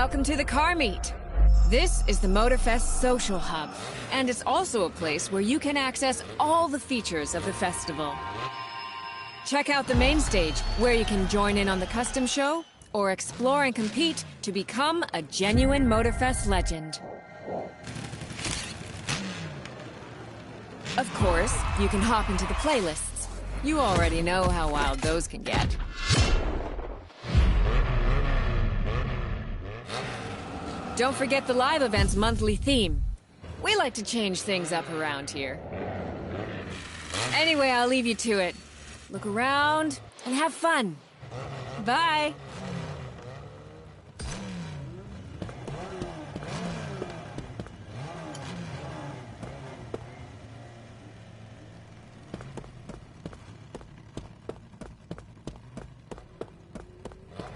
Welcome to the car meet. This is the Motorfest social hub, and it's also a place where you can access all the features of the festival. Check out the main stage, where you can join in on the custom show, or explore and compete to become a genuine Motorfest legend. Of course, you can hop into the playlists. You already know how wild those can get. Don't forget the live event's monthly theme. We like to change things up around here. Anyway, I'll leave you to it. Look around and have fun. Bye!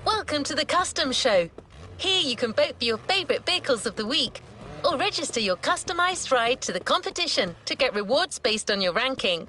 Welcome to the Custom Show. Here you can vote for your favorite vehicles of the week, or register your customized ride to the competition to get rewards based on your ranking.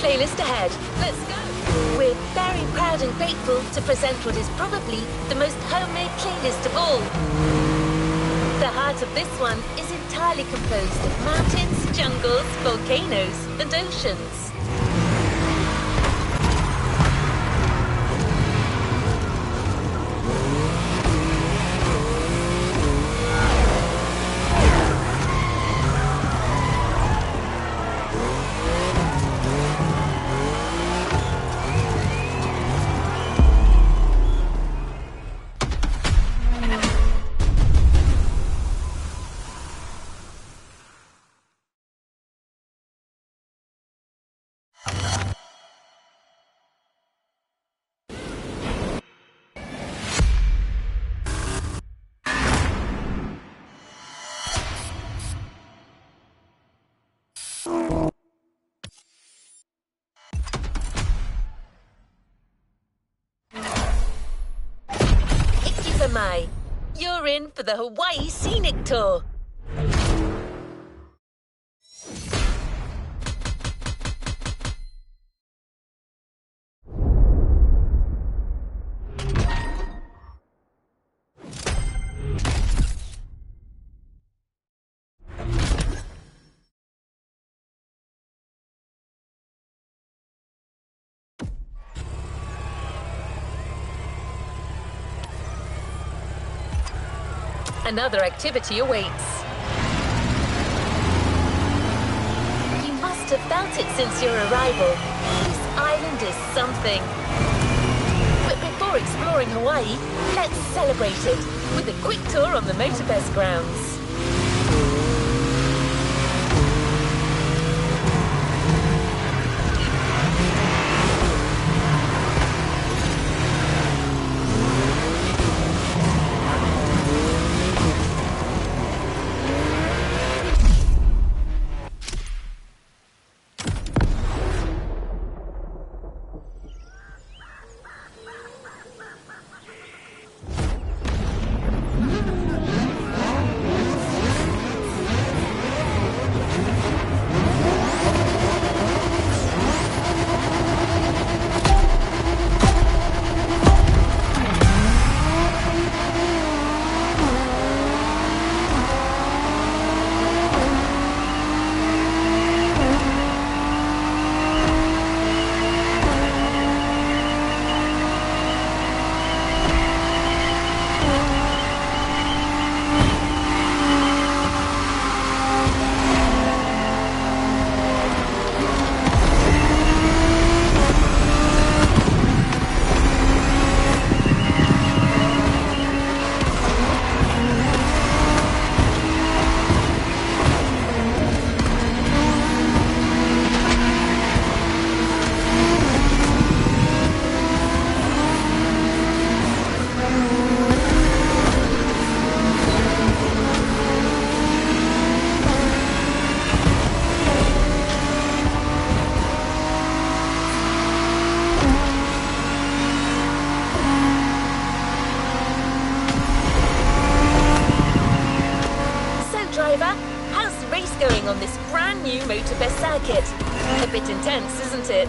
playlist ahead. Let's go! We're very proud and grateful to present what is probably the most homemade playlist of all. The heart of this one is entirely composed of mountains, jungles, volcanoes, and oceans. You're in for the Hawaii Scenic Tour. Another activity awaits. You must have felt it since your arrival. This island is something. But before exploring Hawaii, let's celebrate it with a quick tour on the Motorfest grounds. On this brand new Motorfest circuit. A bit intense, isn't it?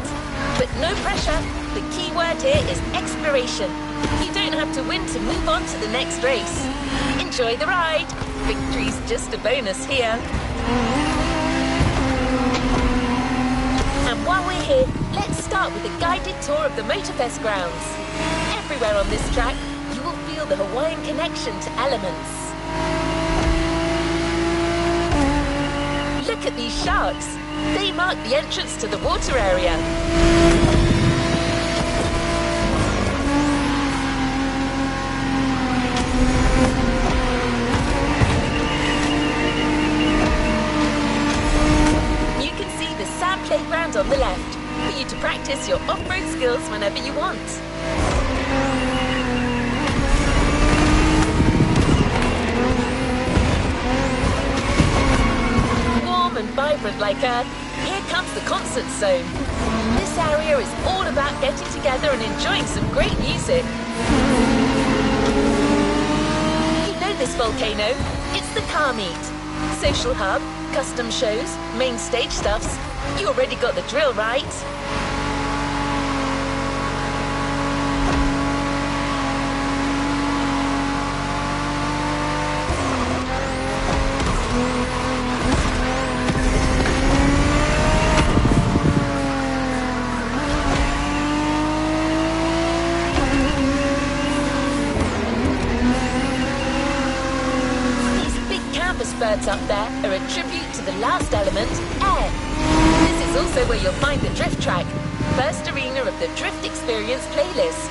But no pressure. The key word here is exploration. You don't have to win to move on to the next race. Enjoy the ride. Victory's just a bonus here. And while we're here, let's start with a guided tour of the Motorfest grounds. Everywhere on this track, you will feel the Hawaiian connection to elements. Look at these sharks. They mark the entrance to the water area. You can see the sand playground on the left for you to practice your off-road skills whenever you want. And vibrant like Earth, here comes the concert zone. This area is all about getting together and enjoying some great music. You know this volcano? It's the car meet. Social hub, custom shows, main stage stuffs. You already got the drill, right? last element, air. This is also where you'll find the drift track, first arena of the Drift Experience playlist.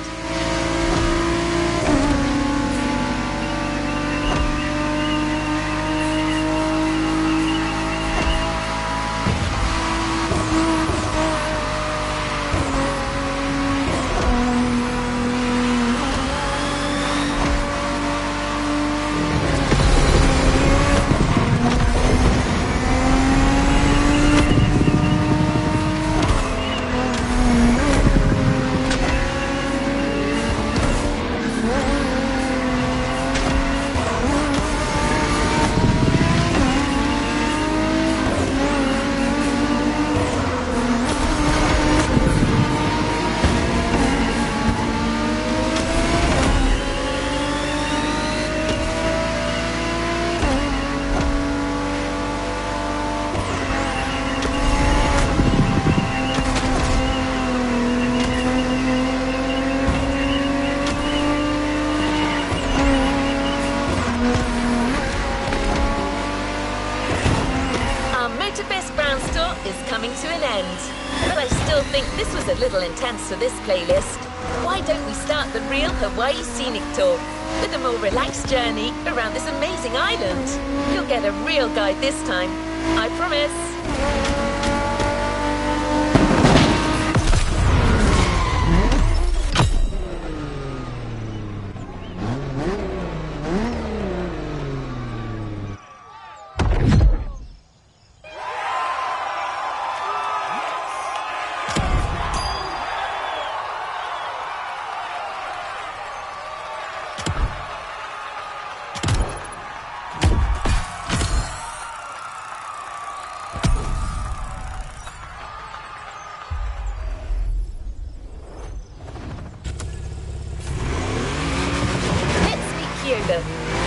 A little intense for this playlist. Why don't we start the real Hawaii Scenic Tour with a more relaxed journey around this amazing island? You'll get a real guide this time, I promise.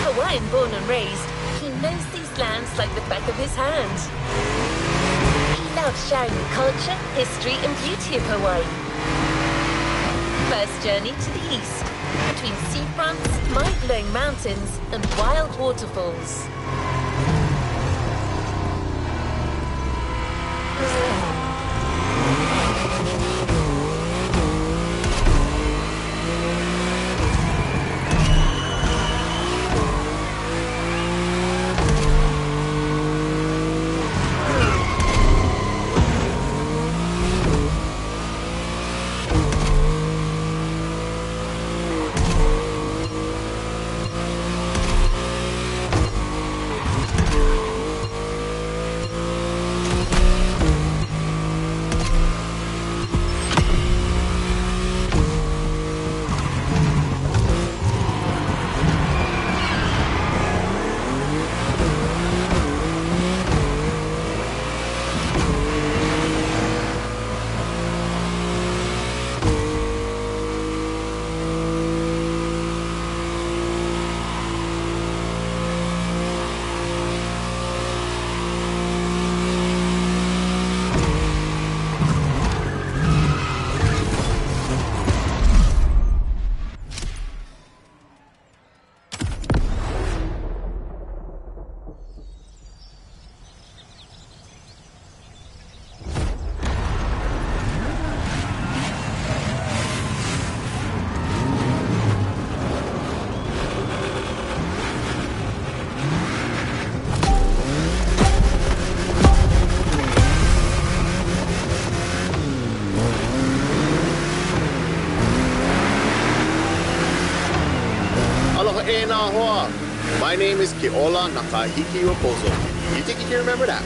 Hawaiian born and raised, he knows these lands like the back of his hand. He loves sharing the culture, history and beauty of Hawaii. First journey to the east, between seafronts, mind-blowing mountains and wild waterfalls. My name is Keola Nakahiki Raposo. You think you can remember that?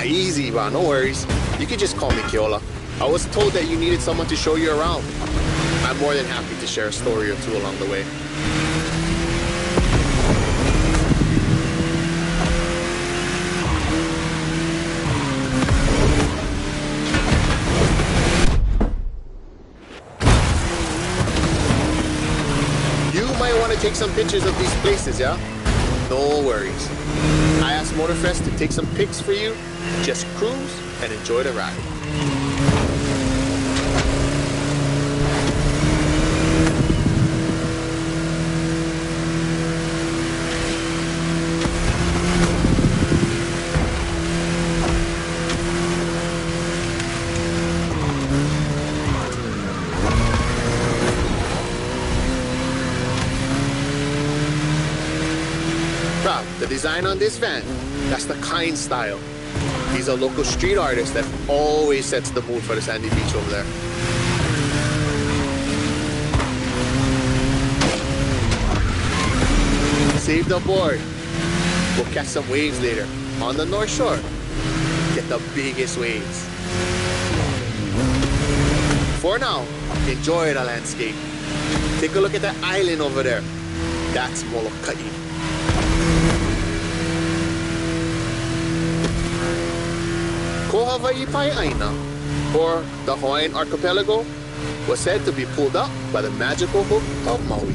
Easy, man, no worries. You can just call me Keola. I was told that you needed someone to show you around. I'm more than happy to share a story or two along the way. Take some pictures of these places, yeah? No worries. I asked Motorfest to take some pics for you. Just cruise and enjoy the ride. design on this van, that's the kind style. He's a local street artist that always sets the mood for the sandy beach over there. Save the board. We'll catch some waves later on the North Shore. Get the biggest waves. For now, enjoy the landscape. Take a look at that island over there. That's Molokai. Ko Hawaii Pai'aina, or the Hawaiian archipelago, was said to be pulled up by the magical hook of Maui.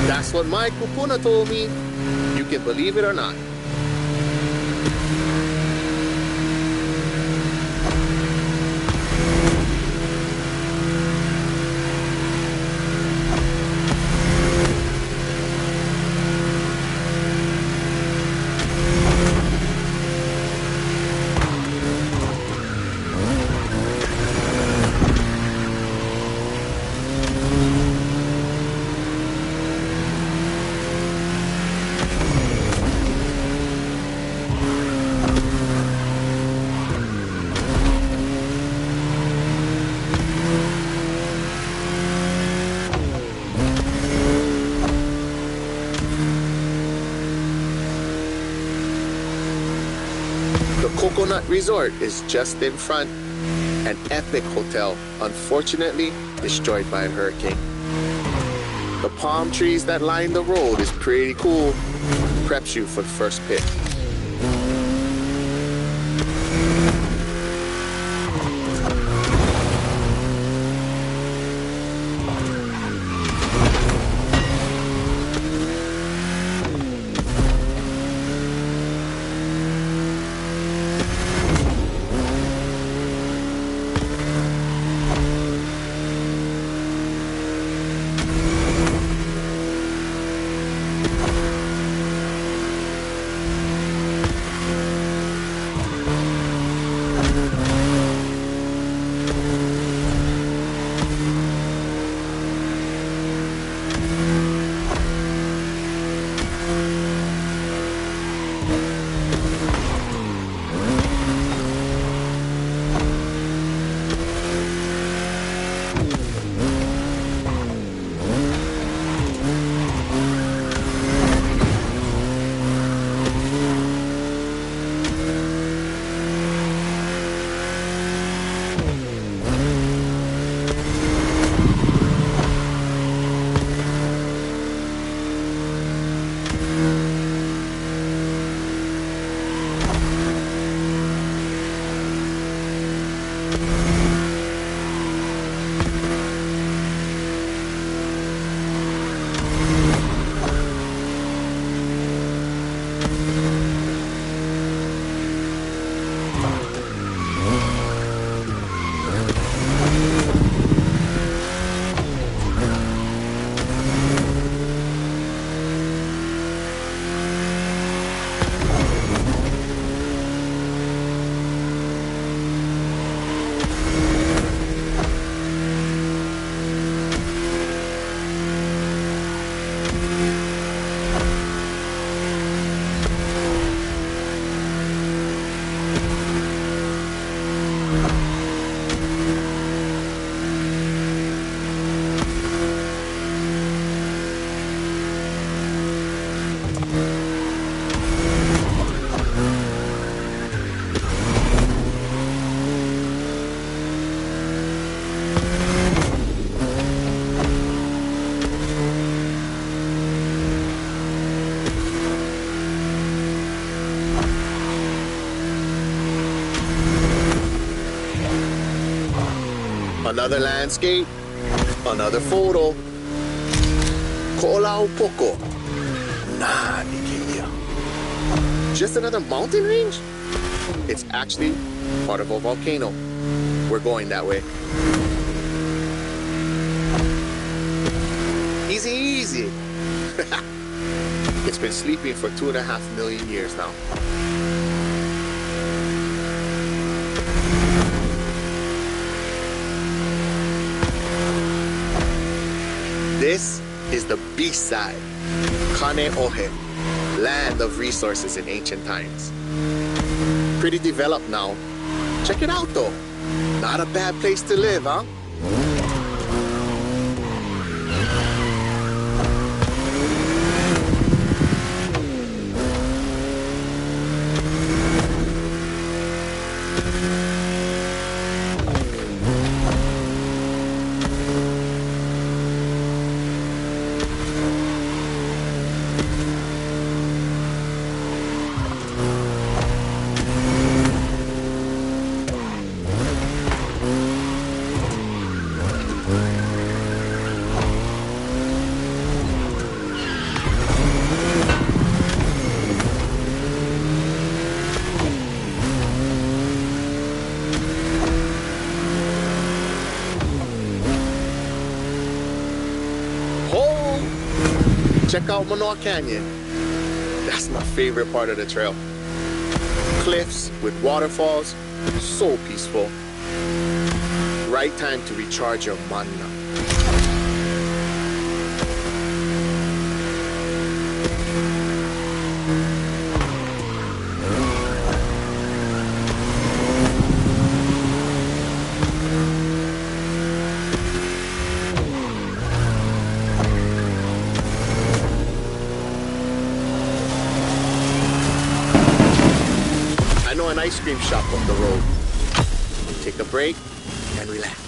That's what my kupuna told me. You can believe it or not. Coconut Resort is just in front. An epic hotel, unfortunately destroyed by a hurricane. The palm trees that line the road is pretty cool. Preps you for the first pit. Another landscape, another photo. Ko'olau Poko. Nah, Ikiya. Just another mountain range? It's actually part of a volcano. We're going that way. Easy, easy. It's been sleeping for 2.5 million years now. This is the beast side, Kaneohe, land of resources in ancient times. Pretty developed now. Check it out though. Not a bad place to live, huh? Check out Manoa Canyon. That's my favorite part of the trail. Cliffs with waterfalls, so peaceful. Right time to recharge your mana. An ice cream shop up the road. Take a break and relax.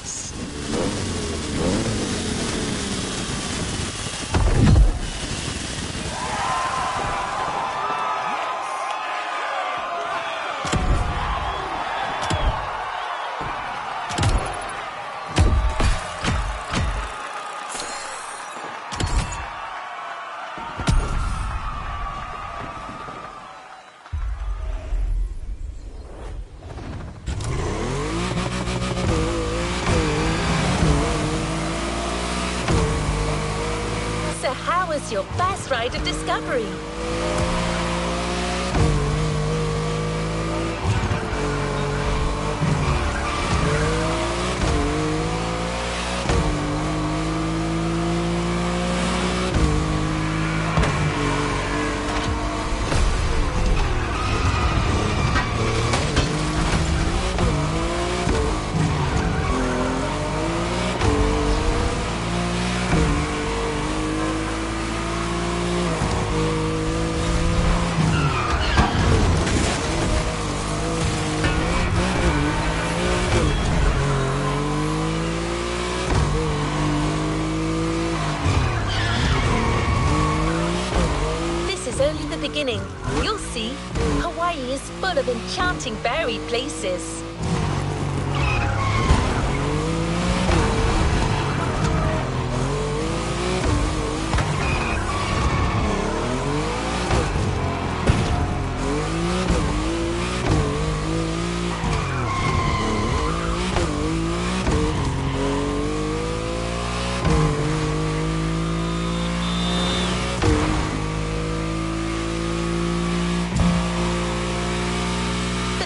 How was your first ride of discovery? Only the beginning. You'll see, Hawaii is full of enchanting buried places.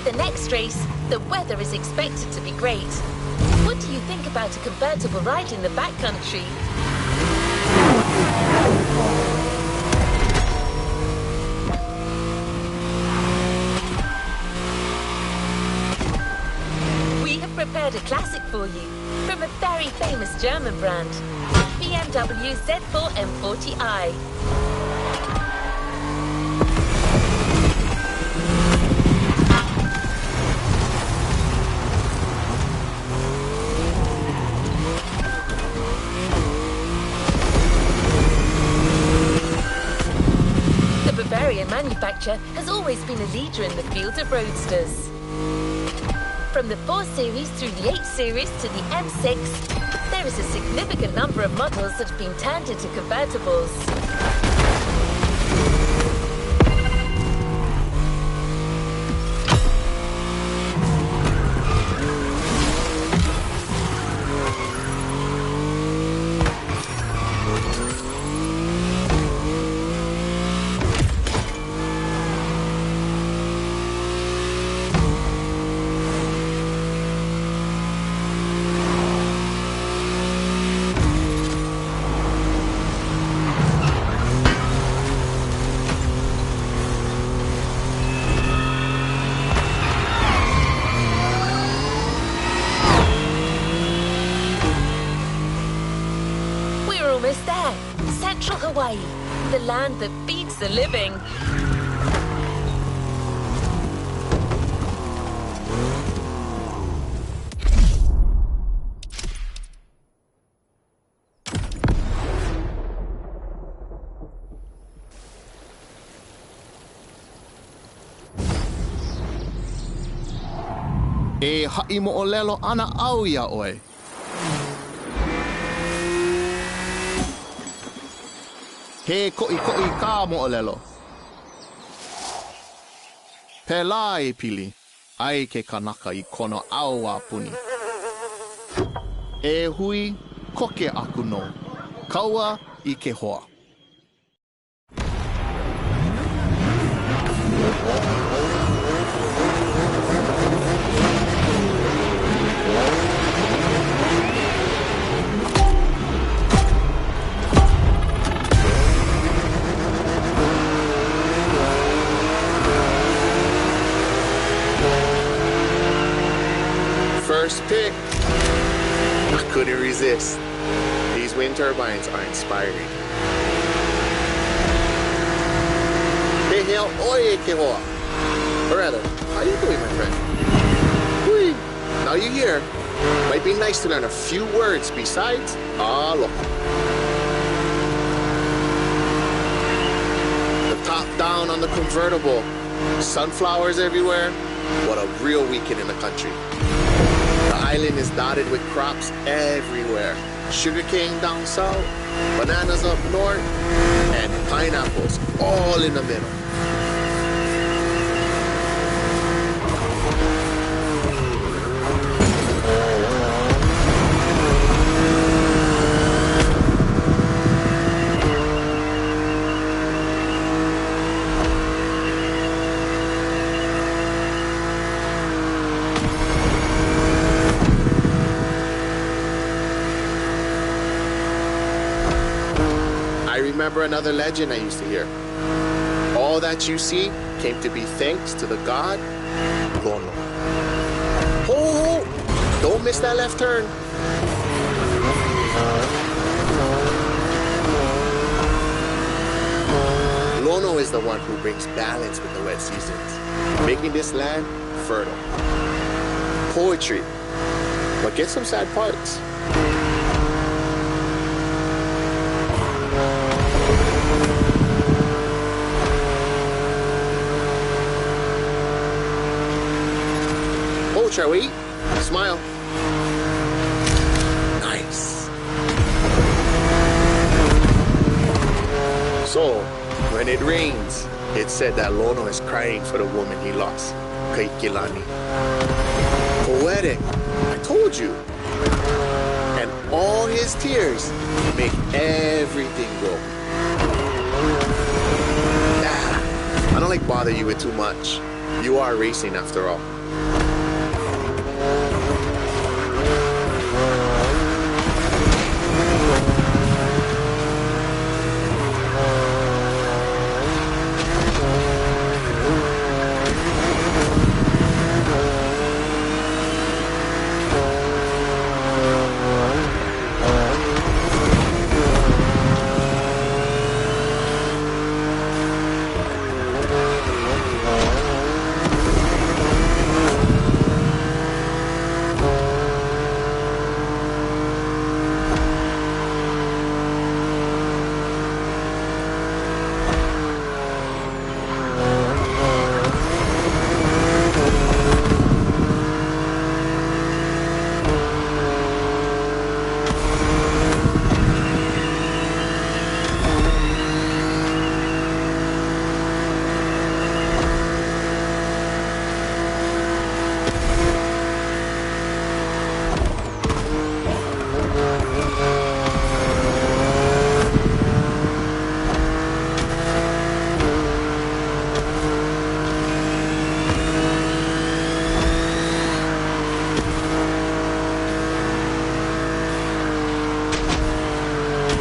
The next race, the weather is expected to be great. What do you think about a convertible ride in the backcountry? We have prepared a classic for you from a very famous German brand, BMW Z4 M40i. Bavarian manufacturer has always been a leader in the field of roadsters. From the 4 Series through the 8 Series to the M6, there is a significant number of models that have been turned into convertibles. Hawaii, the land that beats the living. E ha'i mo'olelo ana au ia oe. He ko'i ka mo'olelo. Pela e pili, ai ke kanaka I kono au a puni. E hui, koke aku no. Kaua I ke hoa. First pick. I couldn't resist. These wind turbines are inspiring. Hey, hail, oye, que hoa. Or rather, how you doing, my friend? Whee. Now you hear. Might be nice to learn a few words besides aloha. The top down on the convertible. Sunflowers everywhere. What a real weekend in the country. The island is dotted with crops everywhere. Sugarcane down south, bananas up north, and pineapples all in the middle. I remember another legend I used to hear. All that you see came to be thanks to the god Lono. Ho! Don't miss that left turn. Lono is the one who brings balance with the wet seasons, making this land fertile. Poetry, but get some sad parts. Shall we? Smile. Nice. So, when it rains, it's said that Lono is crying for the woman he lost, Kaikilani. Poetic. I told you. And all his tears make everything grow. Nah, I don't like bother you with too much. You are racing after all.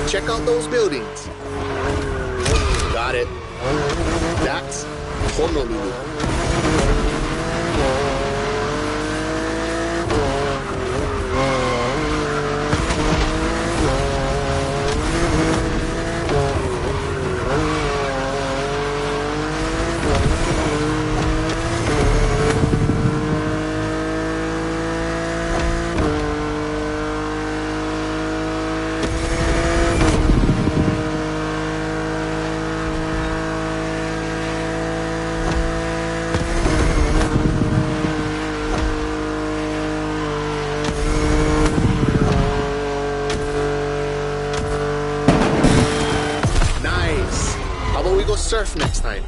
Check out those buildings. Got it. That's Honolulu. surf next time.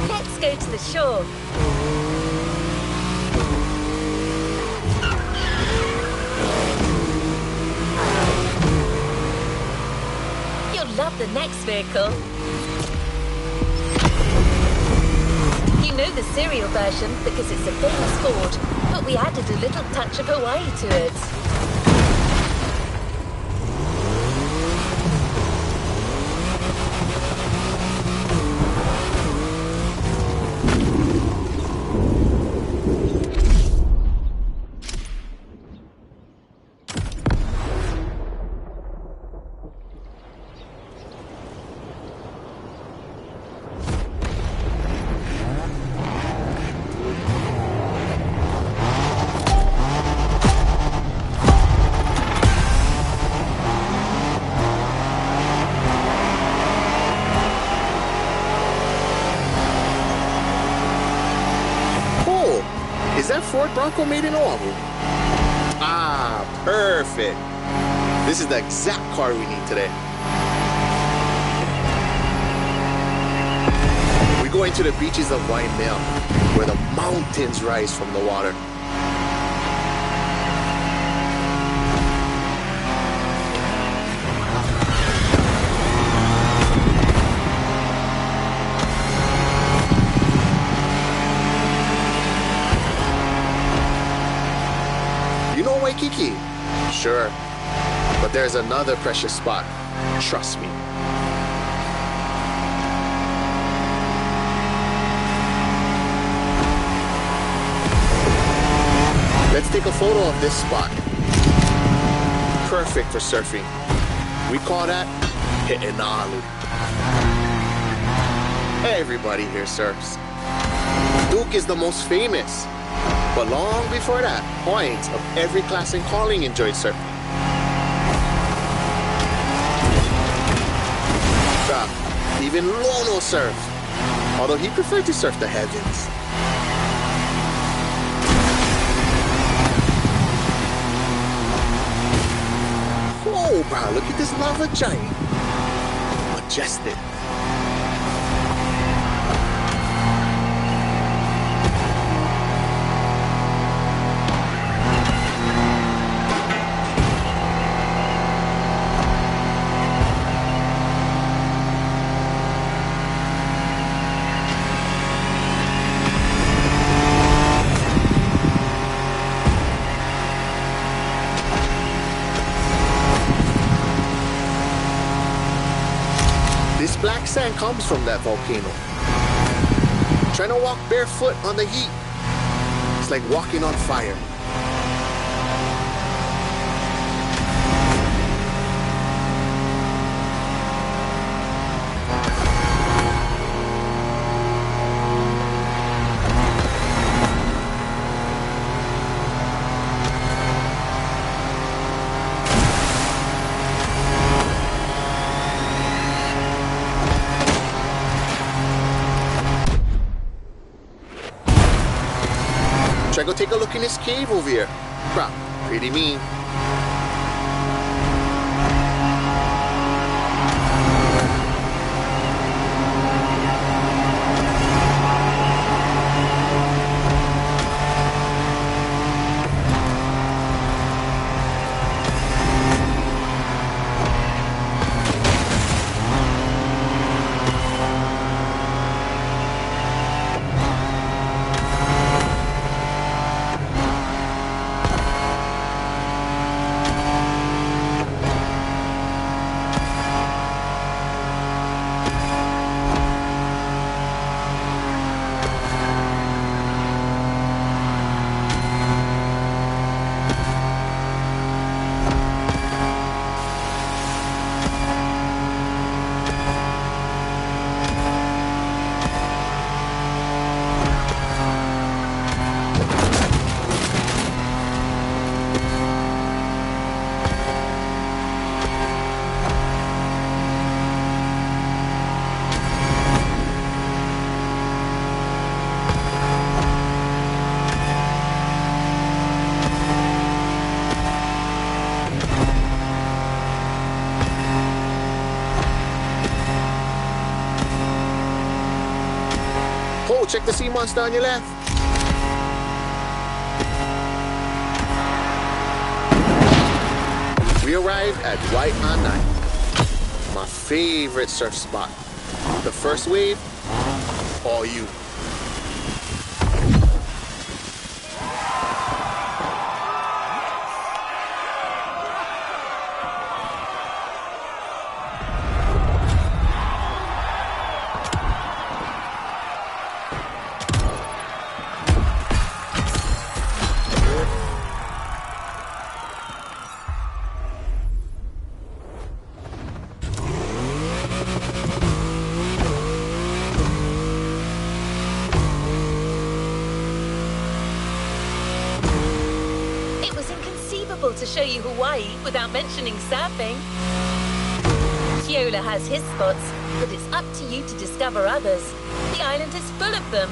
Let's go to the shore. You'll love the next vehicle. You know the serial version because it's a famous Ford, but we added a little touch of Hawaii to it. Is that Ford Bronco made in Oahu? Ah, perfect. This is the exact car we need today. We're going to the beaches of Waimea, where the mountains rise from the water. You know Waikiki? Sure. But there's another precious spot. Trust me. Let's take a photo of this spot. Perfect for surfing. We call that He'enalu. Everybody here surfs. Duke is the most famous. But long before that, points of every class and calling enjoyed surfing. Even Lono surfed, although he preferred to surf the heavens. Oh, bro, look at this lava giant. Majestic. This black sand comes from that volcano. Trying to walk barefoot on the heat, it's like walking on fire. Try go take a look in this cave over here. Bruh, pretty mean. Oh, check the sea monster on your left. We arrived at Waianae, my favorite surf spot. The first wave, all you. To show you Hawaii without mentioning surfing. Keola has his spots, but it's up to you to discover others. The island is full of them.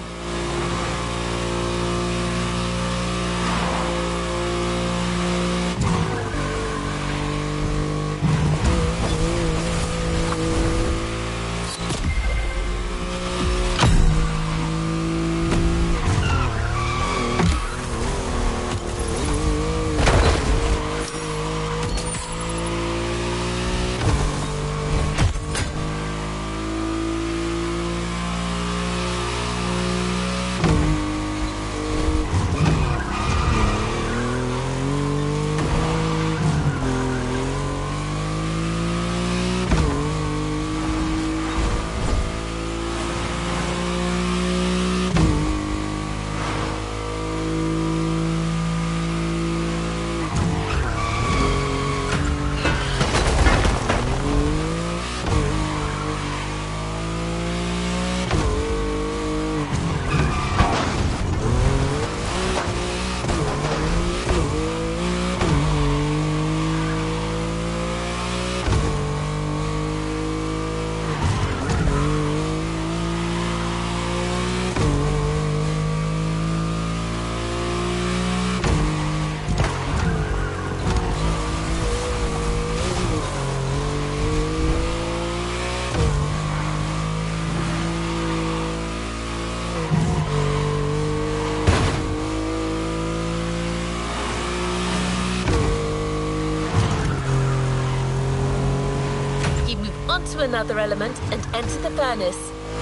Onto another element and enter the furnace.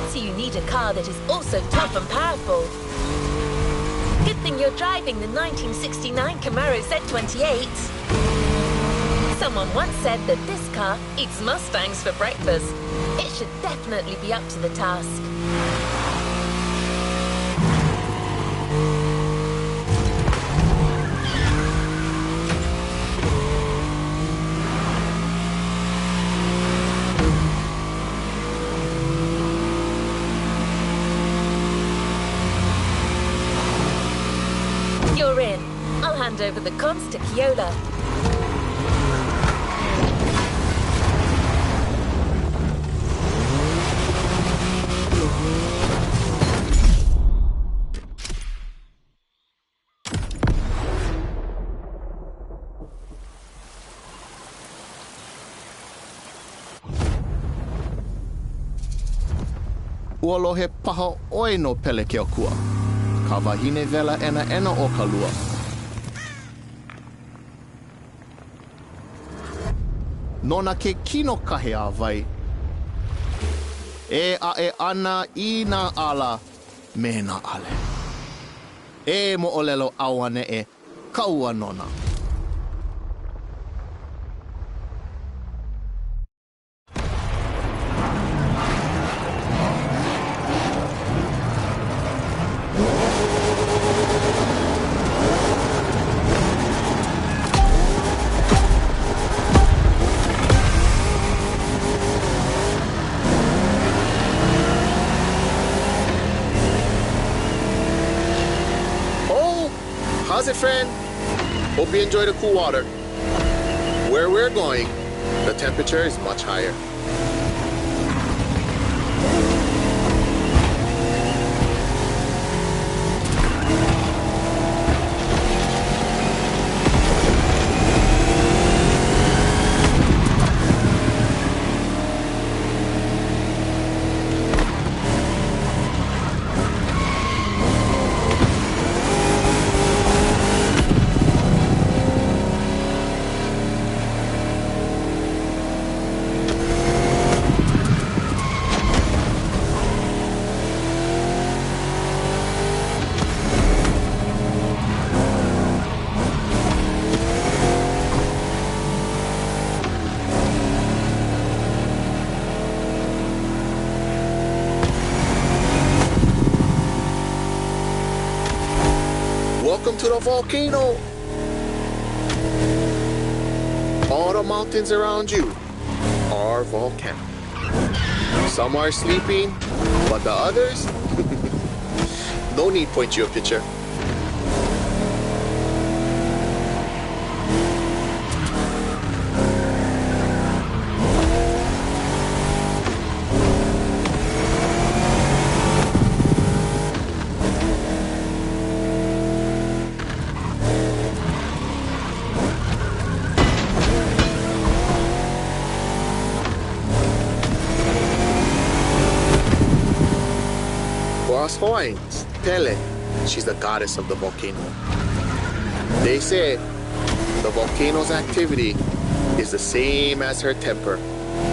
So you need a car that is also tough and powerful. Good thing you're driving the 1969 Camaro Z28. Someone once said that this car eats Mustangs for breakfast. It should definitely be up to the task. You're in. I'll hand over the comms to Keola. Uolo he paha oi no pele ke kua. Ka wahine vela ena o ka lua. Nona ke kino kahe a vai. E a e ana I na ala me na ale. E mo olelo awane e kaua nona. How's it, friend? Hope you enjoy the cool water. Where we're going, the temperature is much higher. Welcome to the volcano. All the mountains around you are volcanic. Some are sleeping, but the others, no need point you a picture. Coins, Tele, she's the goddess of the volcano. They say the volcano's activity is the same as her temper.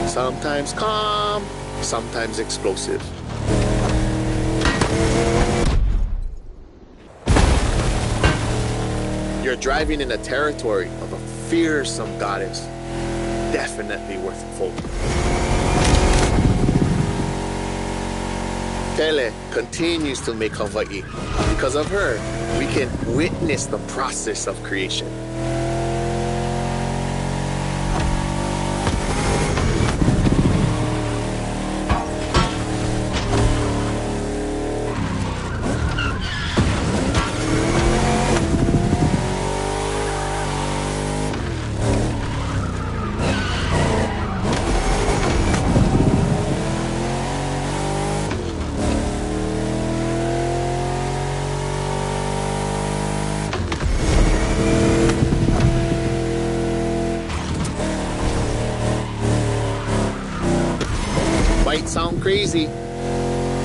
Sometimes calm, sometimes explosive. You're driving in the territory of a fearsome goddess. Definitely worth a vote. Tele continues to make Hawaii. Because of her, we can witness the process of creation. Might sound crazy,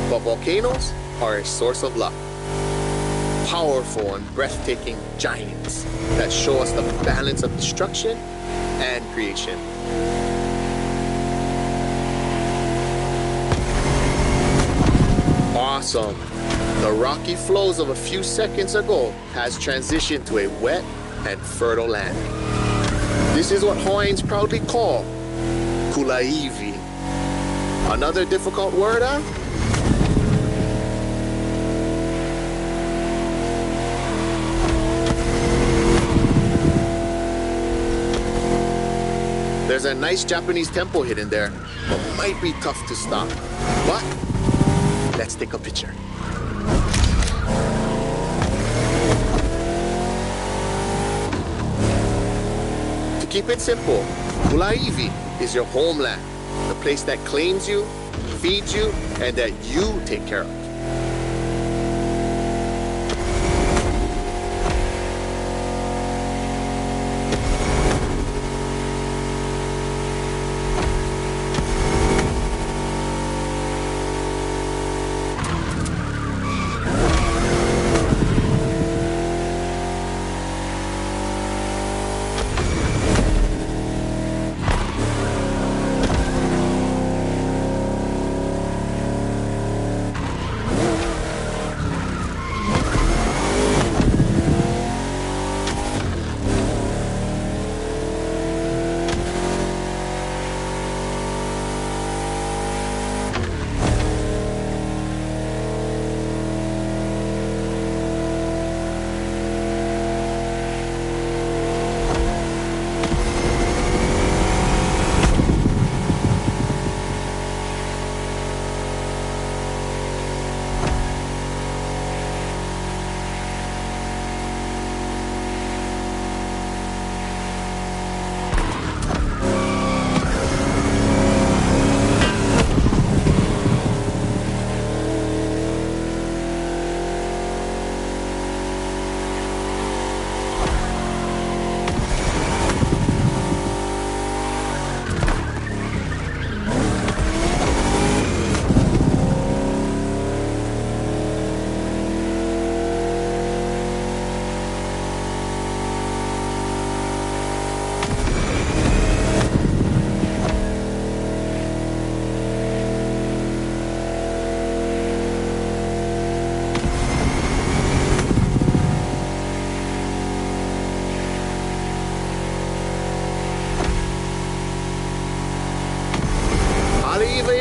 but volcanoes are a source of luck. Powerful and breathtaking giants that show us the balance of destruction and creation. Awesome. The rocky flows of a few seconds ago has transitioned to a wet and fertile land. This is what Hawaiians proudly call Kulaivi. Another difficult word, huh? There's a nice Japanese temple hidden there, but might be tough to stop. But let's take a picture. To keep it simple, Kulaivi is your homeland. The place that claims you, feeds you, and that you take care of.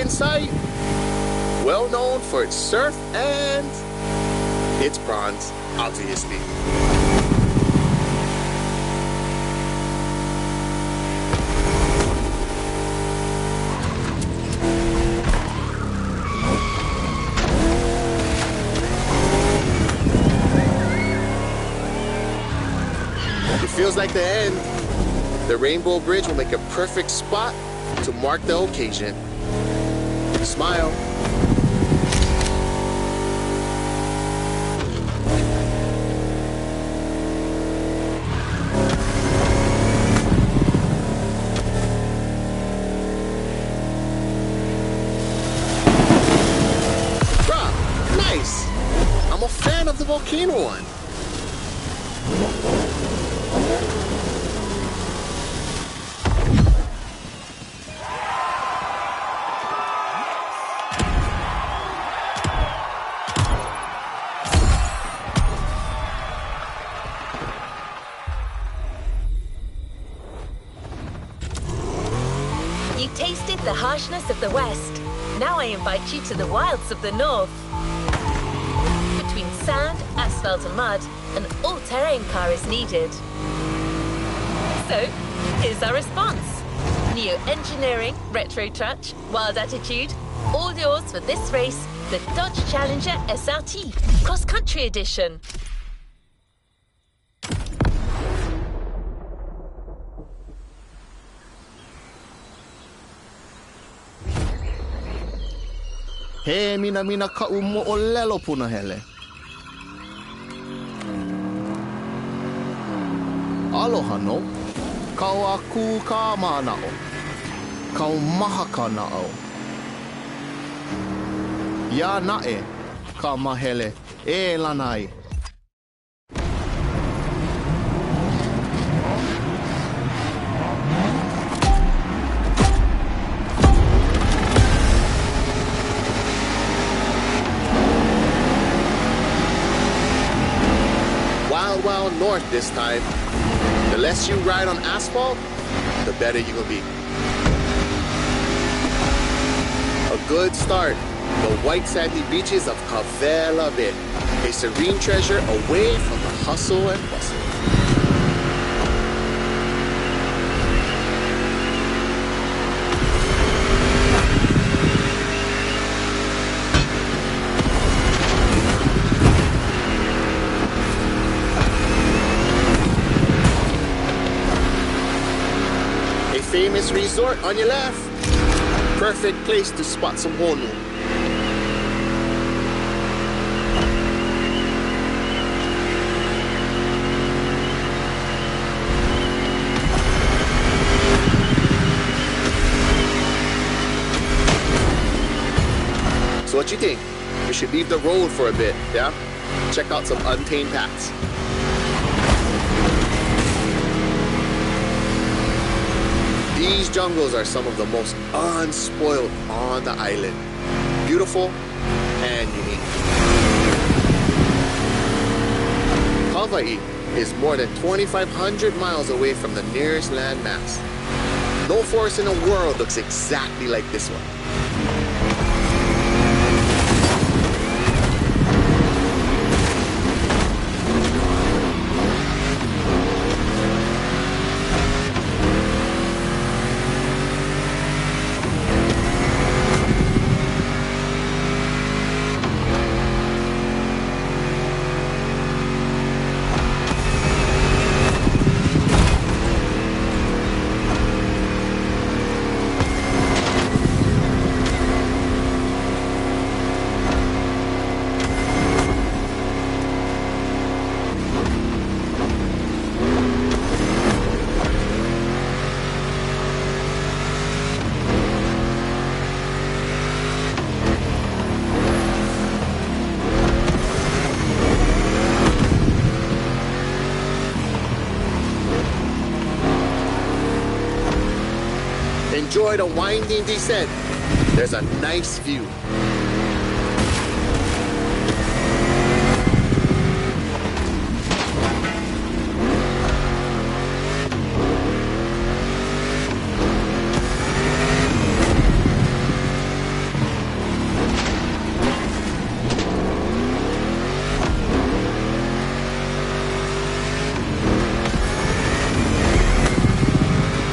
Site, well known for its surf and its bronze, obviously. like the end. The Rainbow Bridge will make a perfect spot to mark the occasion. Smile. Bruh, nice. I'm a fan of the volcano one. You tasted the harshness of the West. Now I invite you to the wilds of the North. Between sand, asphalt and mud, an all-terrain car is needed. So, here's our response. Neo-engineering, retro touch, wild attitude, all yours for this race, the Dodge Challenger SRT Cross Country Edition. He mina ka mo'olelo punahele. Aloha no. Kau aku ka manao. Kau maha ka nao. Ya nae ka mahele e lanai. Wild north this time. The less you ride on asphalt, the better you will be. A good start. The white sandy beaches of Kavela Bay. A serene treasure away from the hustle and bustle. Famous resort on your left. Perfect place to spot some honu. So what you think? We should leave the road for a bit, yeah? Check out some untamed paths. These jungles are some of the most unspoiled on the island. Beautiful and unique. Hawaii is more than 2,500 miles away from the nearest land mass. No forest in the world looks exactly like this one. Enjoy the winding descent. There's a nice view.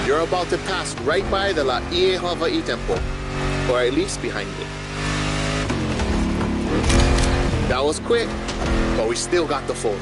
You're about to pass right by the Laie Hawaii Temple, or at least behind it. That was quick, but we still got the photo.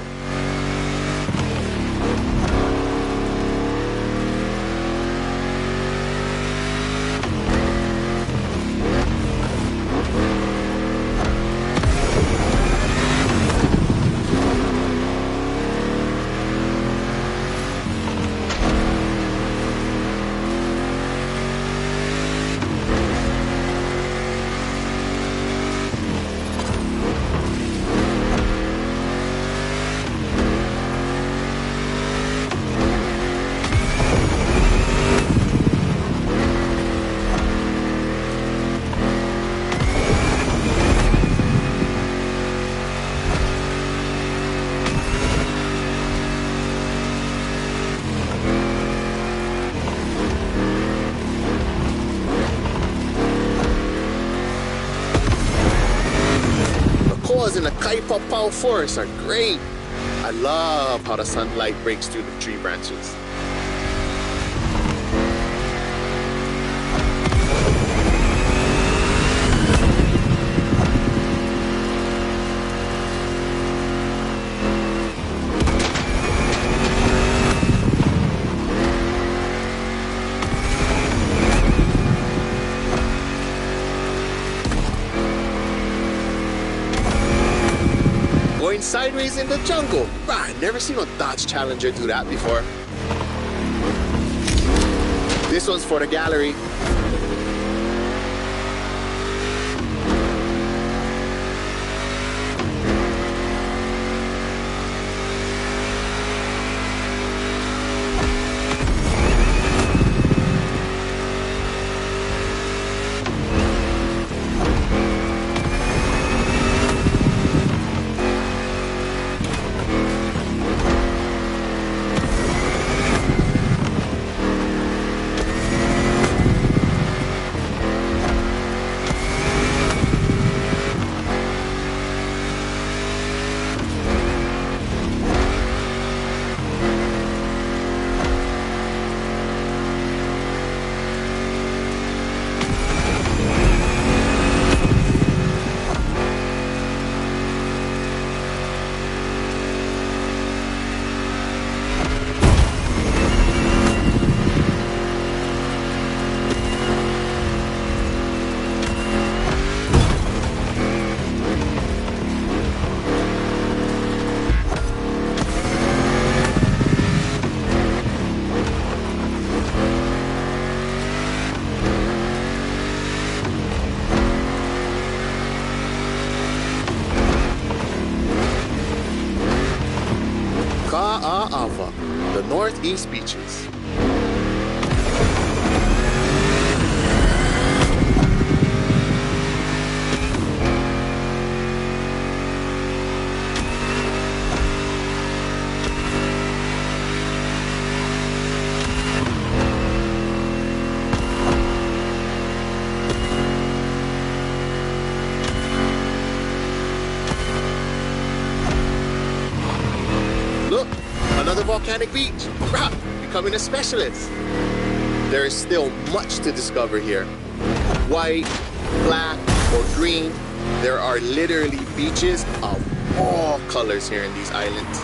visuals in the Kaipapau forest are great. I love how the sunlight breaks through the tree branches. Going sideways in the jungle. Rah, never seen a Dodge Challenger do that before. This one's for the gallery. Ka'a'awa, the northeast beaches. Look, another volcanic beach. Rah, becoming a specialist. There is still much to discover here. White, black, or green. There are literally beaches of all colors here in these islands.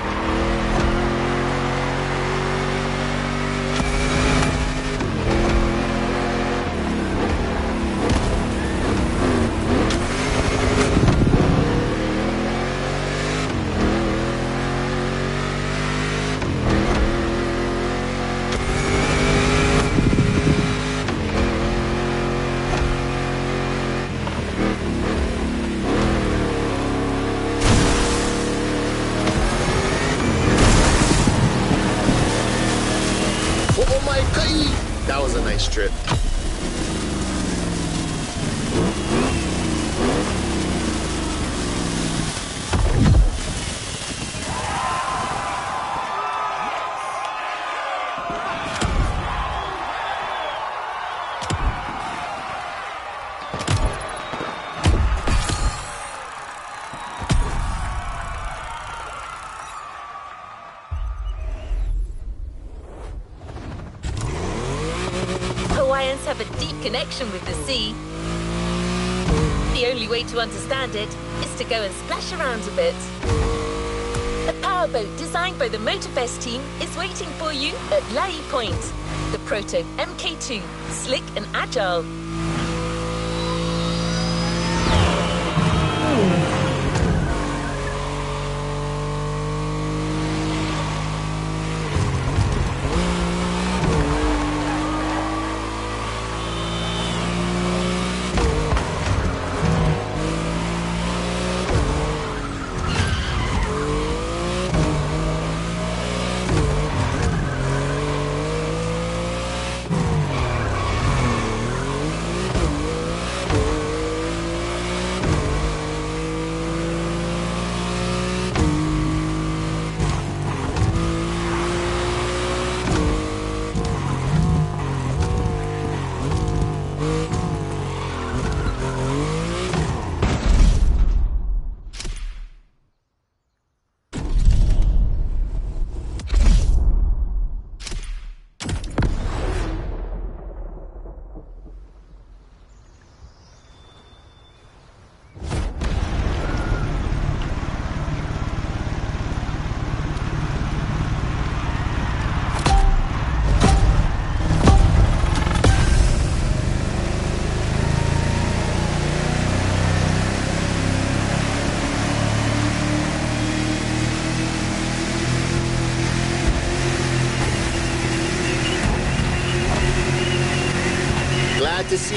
Oh my God! That was a nice trip. Hawaiians have a deep connection with the sea. The only way to understand it is to go and splash around a bit. A powerboat designed by the Motorfest team is waiting for you at Lai Point. The Proto MK2, slick and agile.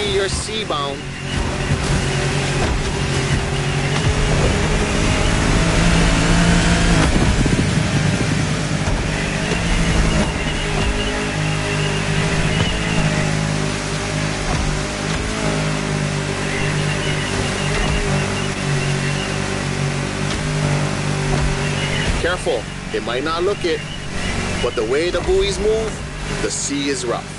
Hopefully you're sea-bound. Careful, it might not look it, but the way the buoys move, the sea is rough.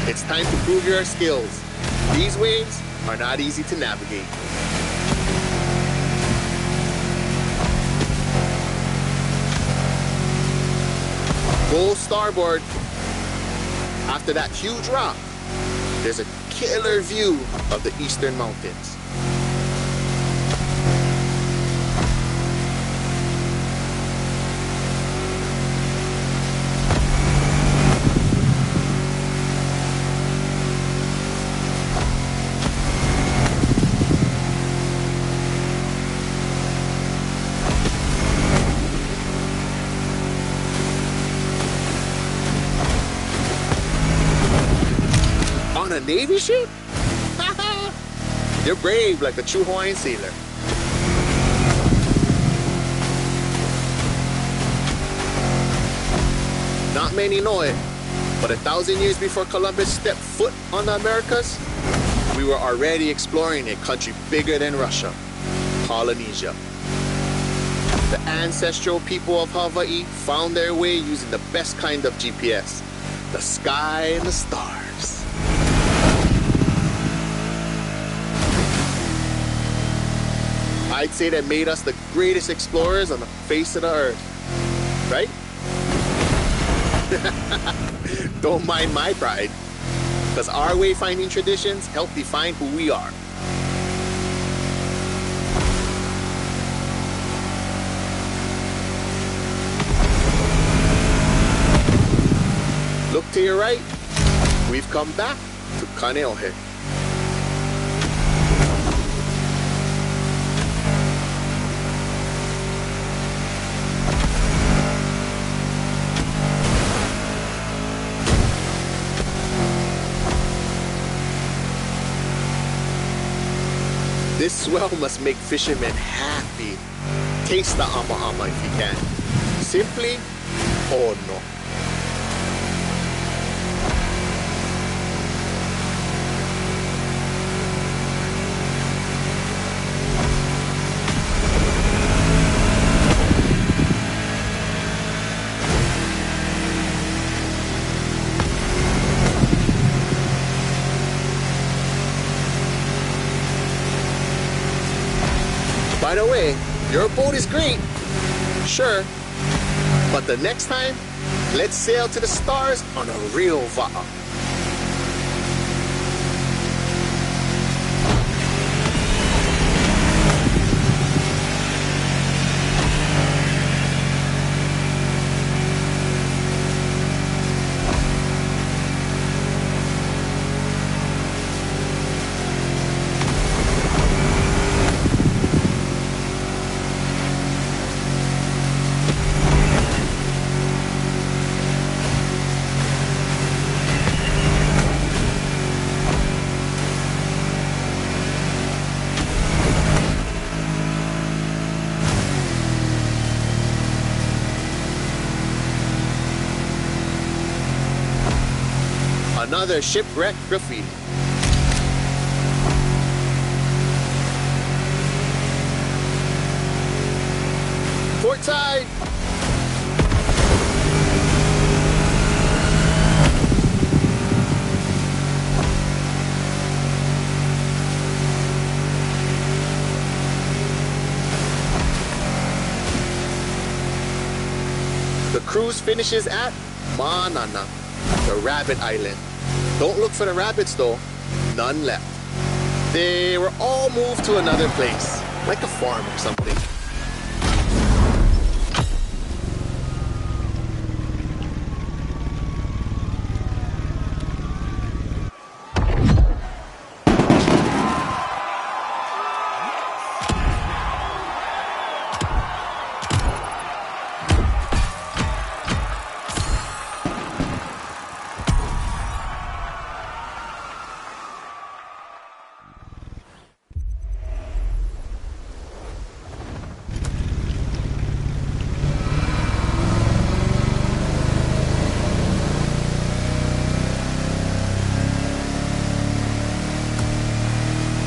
It's time to prove your skills. These waves are not easy to navigate. Go starboard. After that huge rock, there's a killer view of the eastern mountains. A Navy ship? You're brave like a true Hawaiian sailor. Not many know it, but 1,000 years before Columbus stepped foot on the Americas, we were already exploring a country bigger than Russia, Polynesia. The ancestral people of Hawaii found their way using the best kind of GPS, the sky and the stars. I'd say that made us the greatest explorers on the face of the earth, right? Don't mind my pride, because our wayfinding traditions help define who we are. Look to your right, we've come back to Kaneohe. This swell must make fishermen happy. Taste the ama if you can. Simply, oh no. By the way, your boat is great, sure, but the next time, let's sail to the stars on a real va'a. Another shipwreck graffiti. Port side! The cruise finishes at Manana, the Rabbit Island. Don't look for the rabbits though, none left. They were all moved to another place, like a farm or something.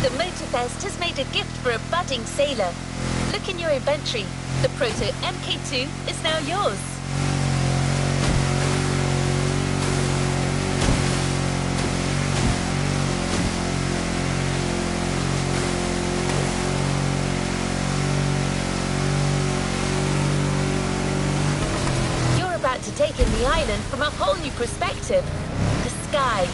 The Motorfest has made a gift for a budding sailor. Look in your inventory. The Proto MK2 is now yours. You're about to take in the island from a whole new perspective. The sky.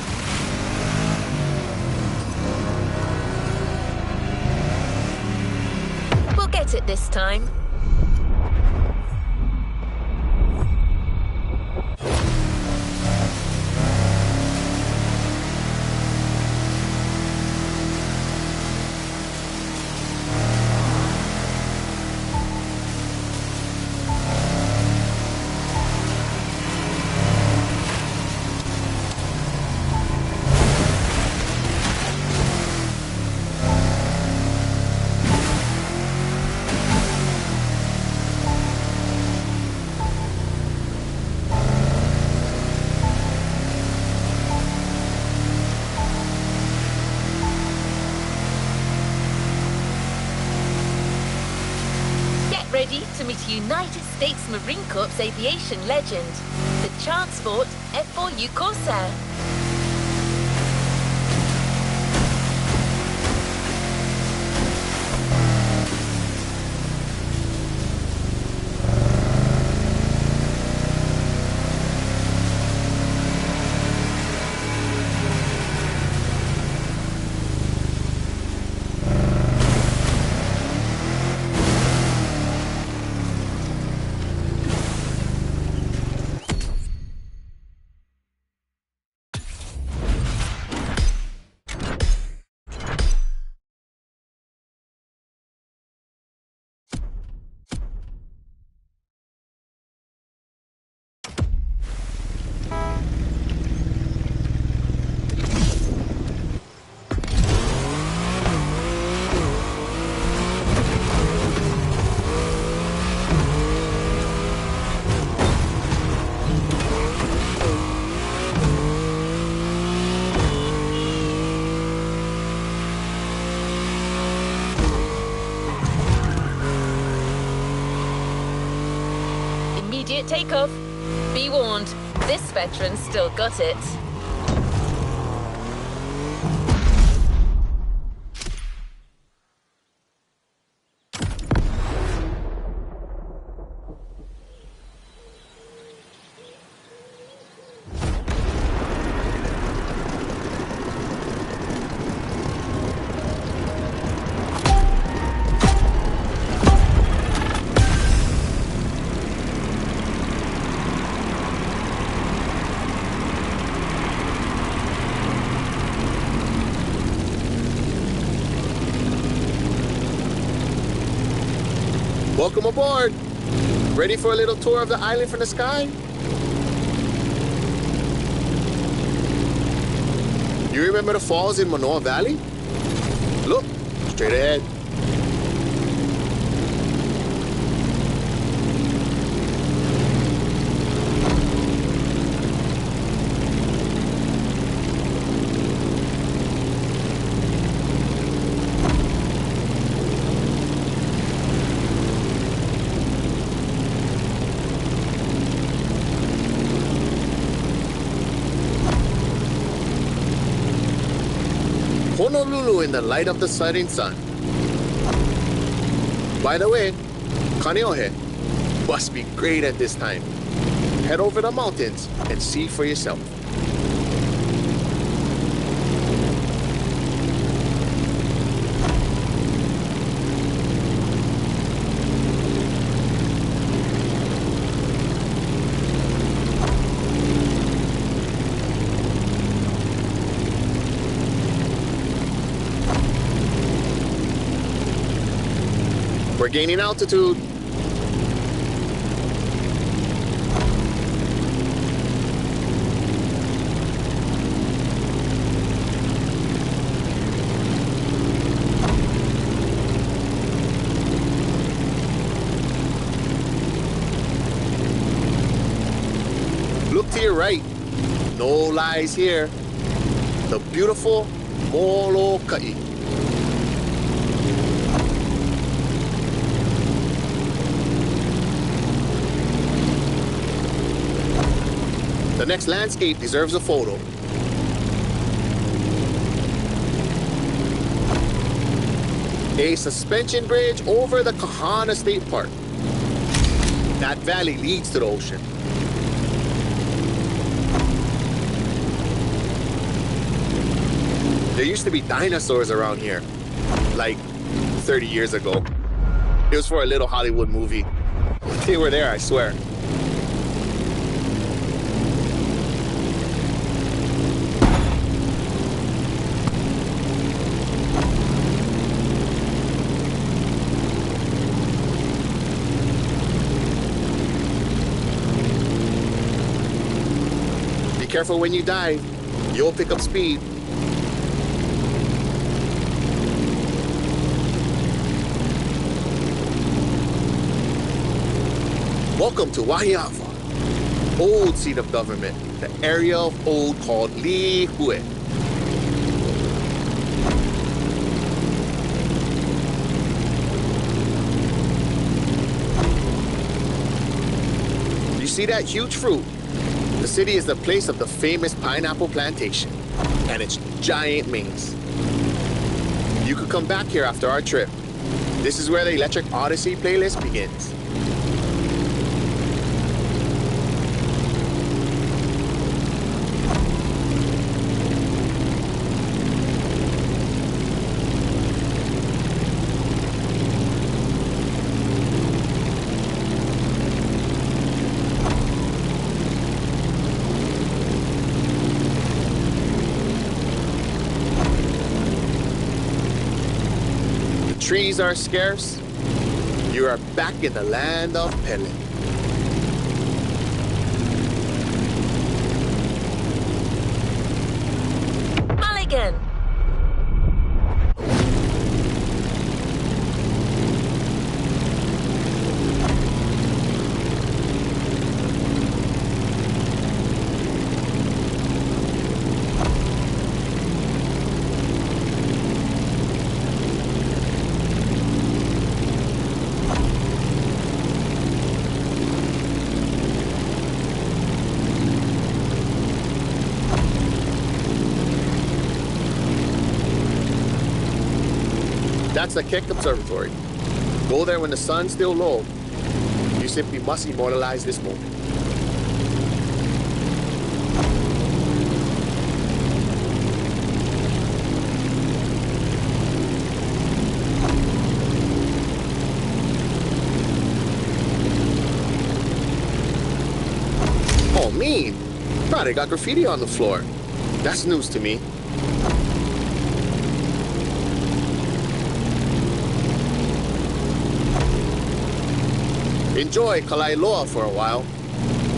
We'll get it this time. Ready to meet a United States Marine Corps aviation legend, the Transport F4U Corsair. Immediate takeoff. Be warned, this veteran's still got it. Welcome aboard! Ready for a little tour of the island from the sky? You remember the falls in Manoa Valley? Look, straight ahead. Honolulu in the light of the setting sun. By the way, Kaneohe must be great at this time. Head over the mountains and see for yourself. We're gaining altitude. Look to your right. No lies here. The beautiful Molokai. The next landscape deserves a photo. A suspension bridge over the Kahana State Park. That valley leads to the ocean. There used to be dinosaurs around here, like 30 years ago. It was for a little Hollywood movie. They were there, I swear. Be careful when you dive. You'll pick up speed. Welcome to Wahiawa, old seat of government, the area of old called Lihue. You see that huge fruit? The city is the place of the famous pineapple plantation and its giant maze. You could come back here after our trip. This is where the Electric Odyssey playlist begins. Trees are scarce. You are back in the land of Pele. Mulligan! That's the Keck Observatory. Go there when the sun's still low. You simply must immortalize this moment. Oh, mean. Bro, they got graffiti on the floor. That's news to me. Enjoy Kalailoa for a while.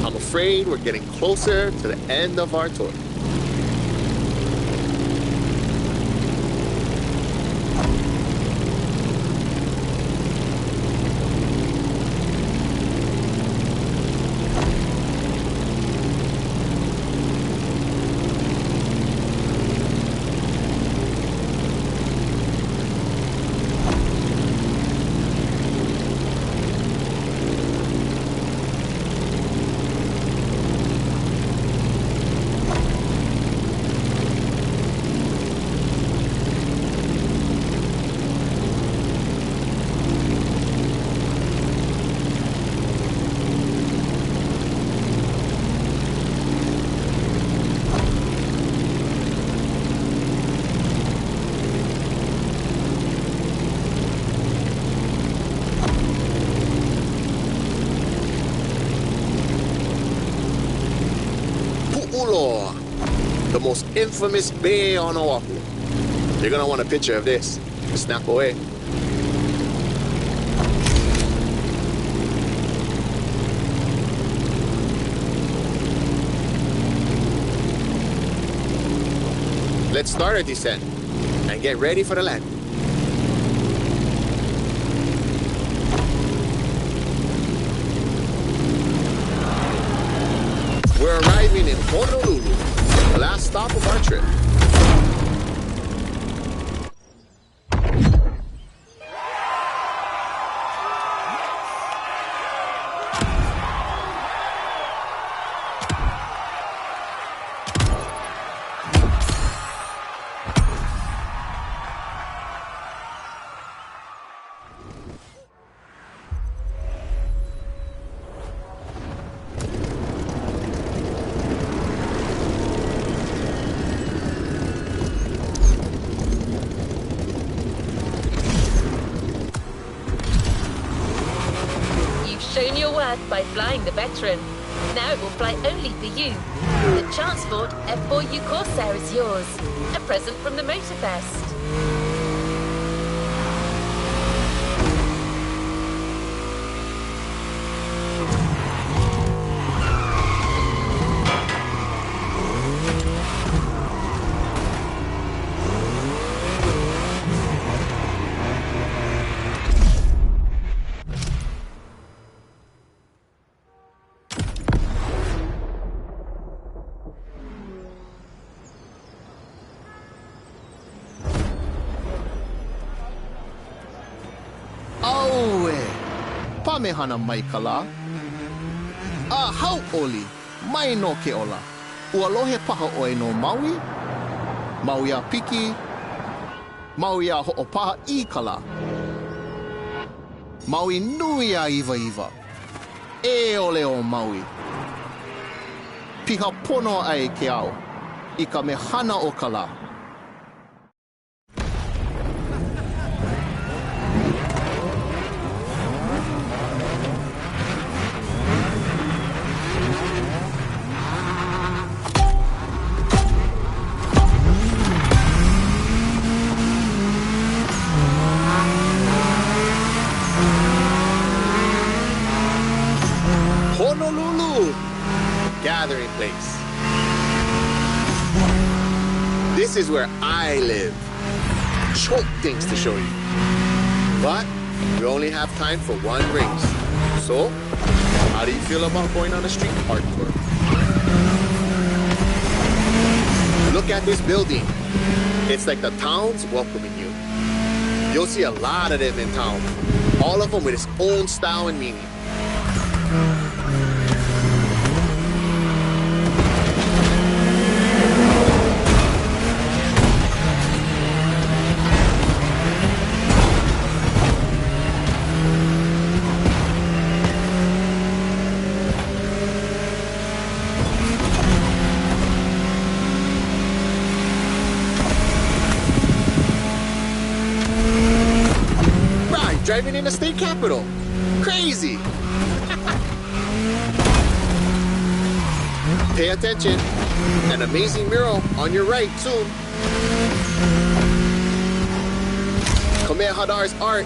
I'm afraid we're getting closer to the end of our tour. The most infamous bay on Oahu. You're gonna want a picture of this to snap away. Let's start our descent and get ready for the land. We're arriving in Honolulu, the last stop of our trip. Shown your worth by flying the Veteran. Now it will fly only for you. The Transport F4U Corsair is yours. A present from the Motorfest. Pamehana maikala. Hau oli, mai no ke ola. Ualohe paha oe no Maui. Maui a piki. Maui a ho'opaha I kala. Maui nui a iwa iwa. E ole o Maui. Piha pono ai ke au. I ka mehana o kala. Honolulu, gathering place. This is where I live. Choke things to show you. But we only have time for one race. So, how do you feel about going on a street art tour? Look at this building. It's like the town's welcoming you. You'll see a lot of them in town. All of them with its own style and meaning. Driving in the state capitol. Crazy. Pay attention. An amazing mural on your right soon. Kamehameha's art.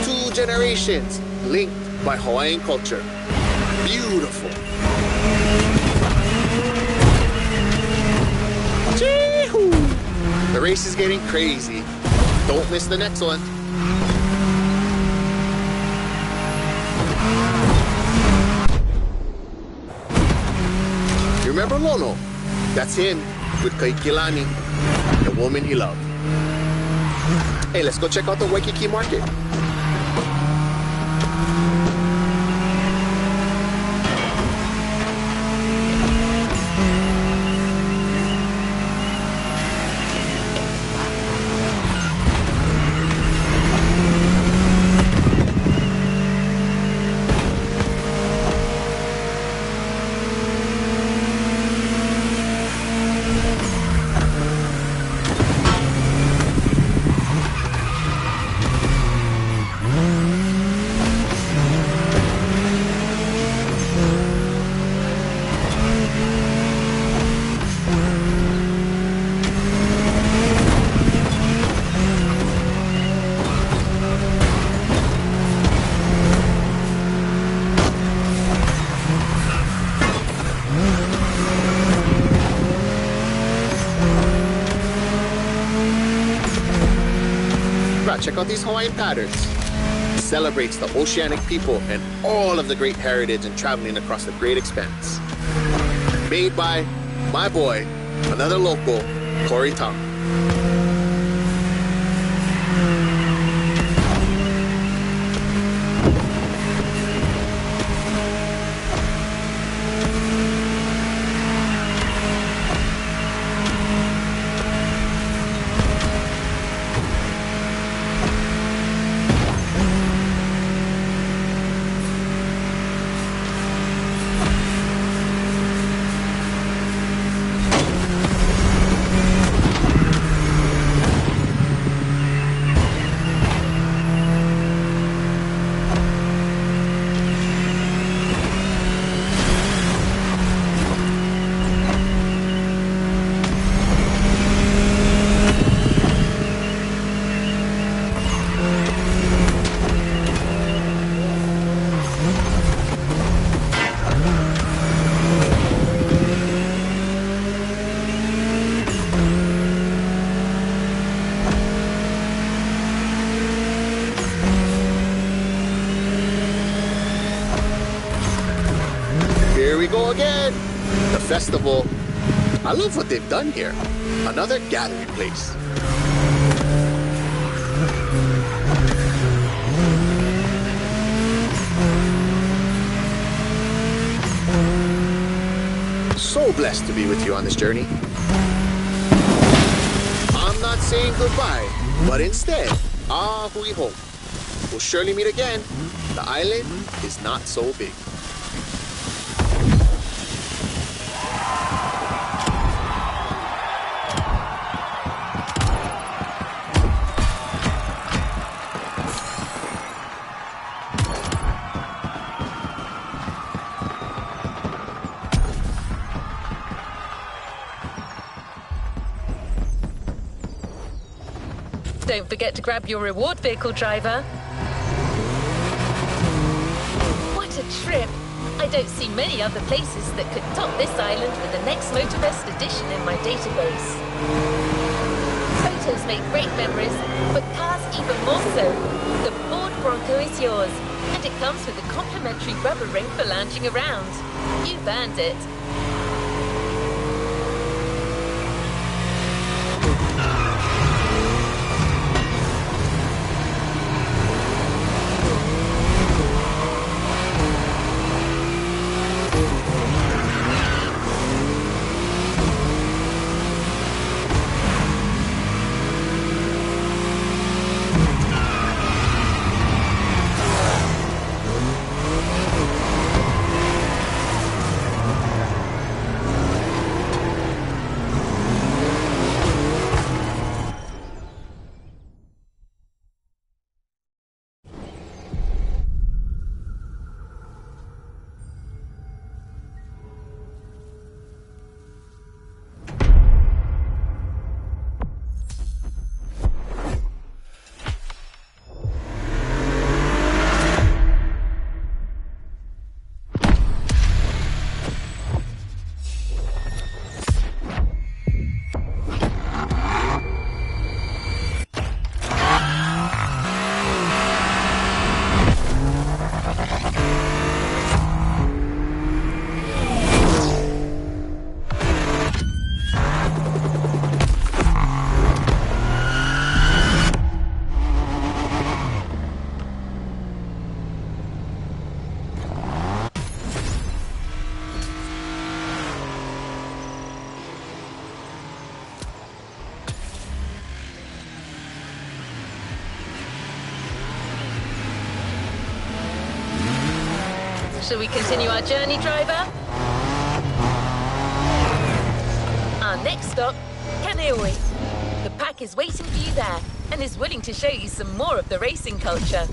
2 generations linked by Hawaiian culture. Beautiful. Chee-hoo. The race is getting crazy. Don't miss the next one. Remember Lono? That's him with Kaikilani, the woman he loved. Hey, let's go check out the Waikiki market. check out these Hawaiian patterns. It celebrates the oceanic people and all of the great heritage and traveling across the great expanse. Made by my boy, another local, Corey Tong. Here we go again. The festival. I love what they've done here. Another gathering place. So blessed to be with you on this journey. I'm not saying goodbye, but instead, we hope. We'll surely meet again. The island is not so big. Don't forget to grab your reward vehicle, driver. What a trip! I don't see many other places that could top this island for the next Motorfest edition in my database. Photos make great memories, but cars even more so. The Ford Bronco is yours, and it comes with a complimentary rubber ring for lounging around. You've earned it. Shall we continue our journey, driver? Our next stop, Kaneohe. The pack is waiting for you there and is willing to show you some more of the racing culture.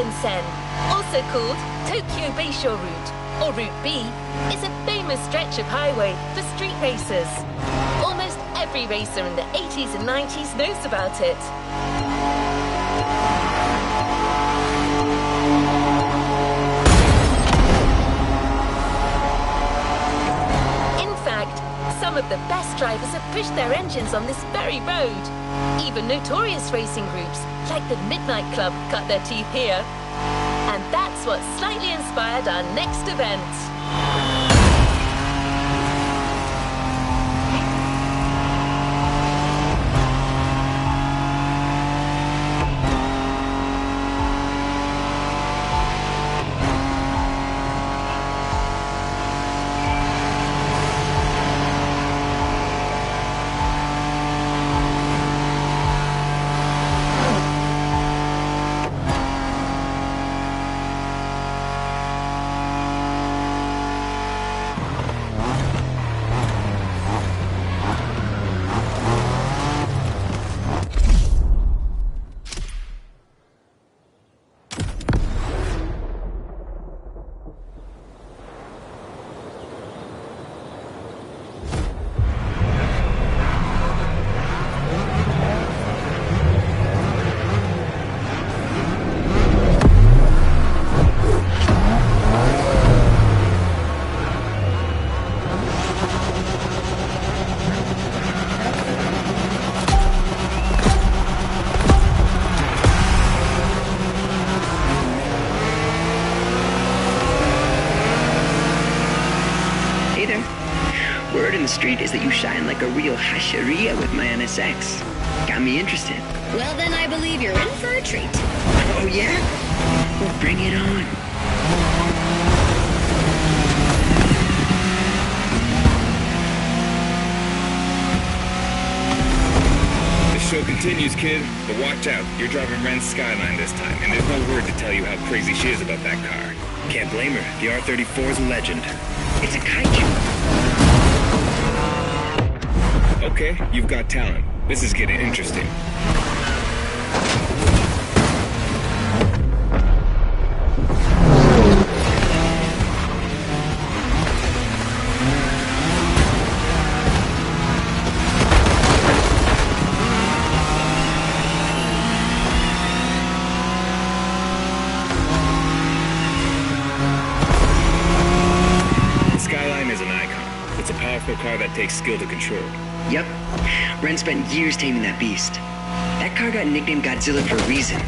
Shinkansen, also called Tokyo Bayshore Route, or Route B, is a famous stretch of highway for street racers. Almost every racer in the 80s and 90s knows about it. In fact, some of the best drivers have pushed their engines on this very road. Even notorious racing groups, like the Midnight Club, cut their teeth here. And that's what slightly inspired our next event. Word in the street is that you shine like a real hasheria with my NSX. Got me interested. Well, then I believe you're in for a treat. Oh, yeah? Well, bring it on. The show continues, kid. But watch out. You're driving Ren's Skyline this time, and there's no word to tell you how crazy she is about that car. Can't blame her. The R34 is a legend. It's a kaiju. Okay, you've got talent. This is getting interesting. The Skyline is an icon. It's a powerful car that takes skill to control. Yep. Ren spent years taming that beast. That car got nicknamed Godzilla for a reason.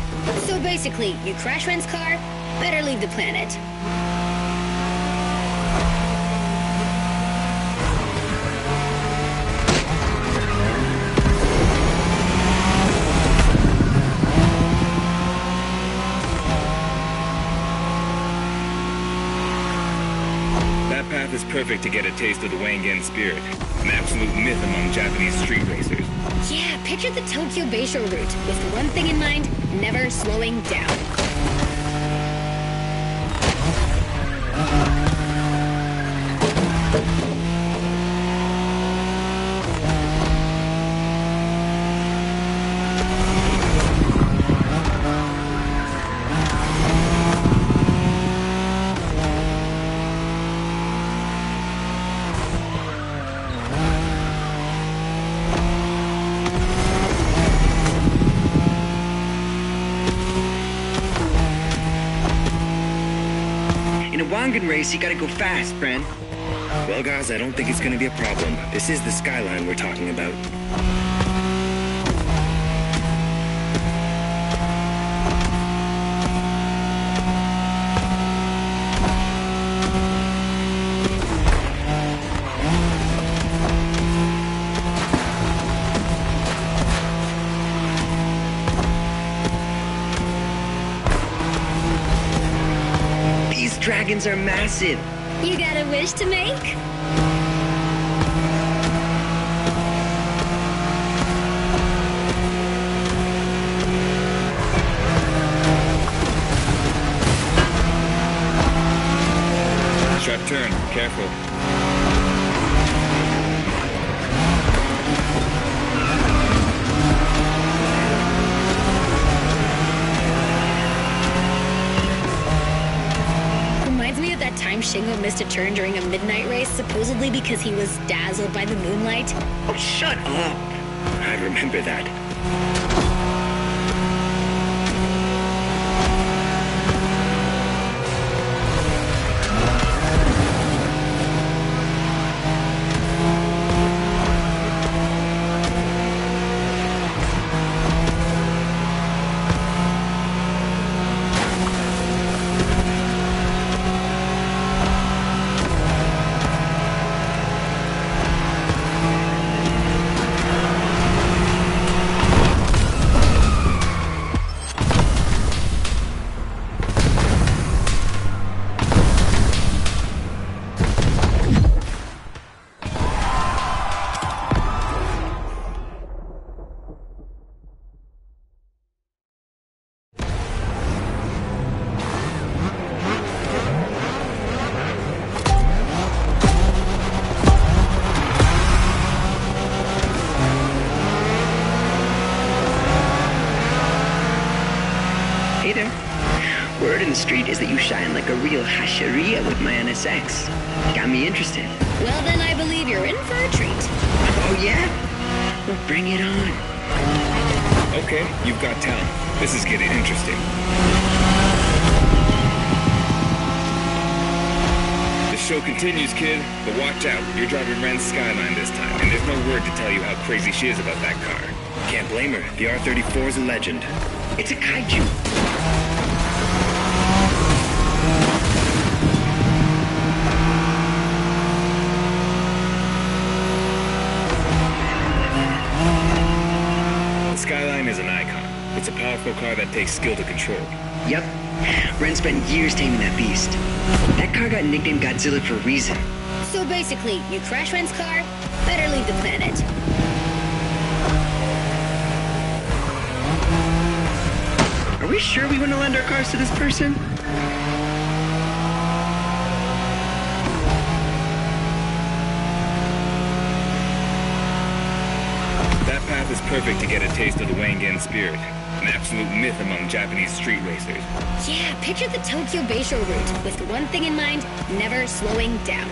So basically, you crash Ren's car, better leave the planet. That path is perfect to get a taste of the Wangan spirit, an absolute myth among Japanese street racers. Yeah, picture the Tokyo Bayshore route, with one thing in mind, never slowing down. In a Wangan race, you gotta go fast, Ren. Well, guys, I don't think it's gonna be a problem. This is the Skyline we're talking about. These dragons are massive. You got a wish to make? Sharp turn, careful. that time Shingo missed a turn during a midnight race, supposedly because he was dazzled by the moonlight? Oh, shut up! I remember that. Hey there. Word in the street is that you shine like a real hasheria with my NSX. Got me interested. Well, then I believe you're in for a treat. Oh, yeah? Well, bring it on. Okay, you've got talent. This is getting interesting. The show continues, kid, but watch out. You're driving Ren's Skyline this time, and there's no word to tell you how crazy she is about that car. Can't blame her. The R-34 is a legend. It's a kaiju. The Skyline is an icon. It's a powerful car that takes skill to control. Yep. Ren spent years taming that beast. That car got nicknamed Godzilla for a reason. So basically, you crash Ren's car, better leave the planet. Are we sure we want to lend our cars to this person? That path is perfect to get a taste of the Wangan spirit, an absolute myth among Japanese street racers. Yeah, picture the Tokyo Bayshore route, with one thing in mind, never slowing down.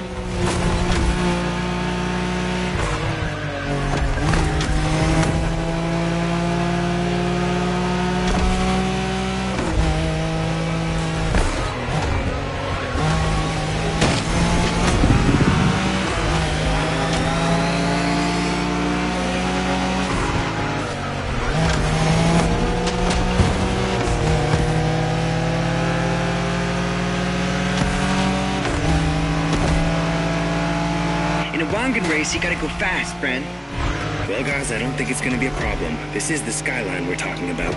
In a Wangan race, you gotta go fast, Bren. Well, guys, I don't think it's gonna be a problem. This is the Skyline we're talking about.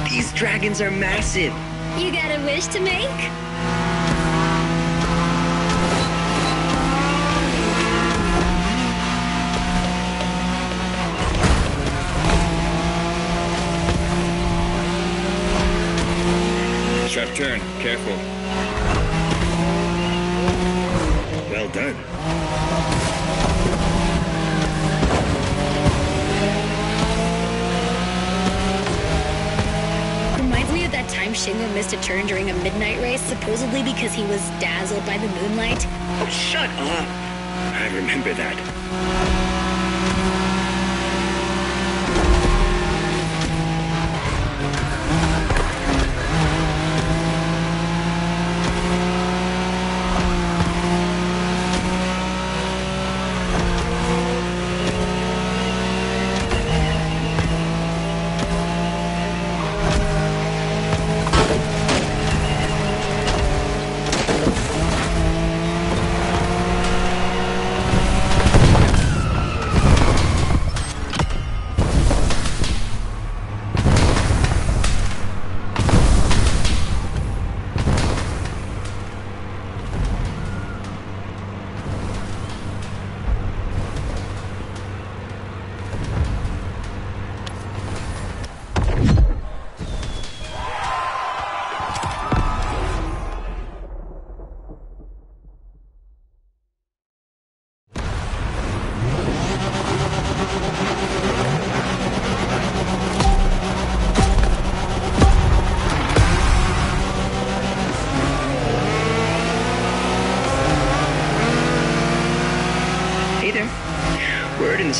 These dragons are massive. You got a wish to make? Sharp turn. Careful. Well done. Reminds me of that time Shingo missed a turn during a midnight race, supposedly because he was dazzled by the moonlight. Oh, shut up. I remember that.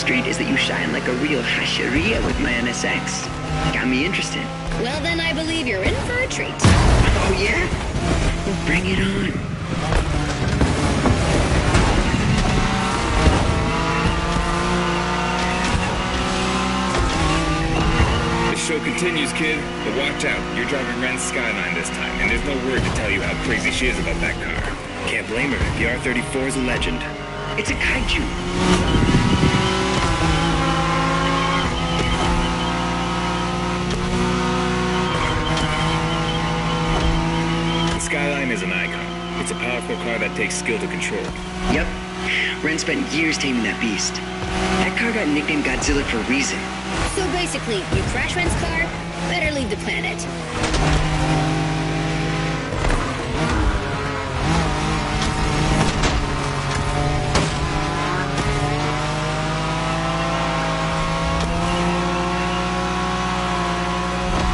street is that you shine like a real hasheria with my NSX. Got me interested. Well, then I believe you're in for a treat. Oh, yeah? Well, bring it on. The show continues, kid. But watch out. You're driving Ren's Skyline this time, and there's no word to tell you how crazy she is about that car. Can't blame her. The R34 is a legend. It's a kaiju. The Skyline is an icon. It's a powerful car that takes skill to control. Yep. Ren spent years taming that beast. That car got nicknamed Godzilla for a reason. So basically, you crash Ren's car, better leave the planet.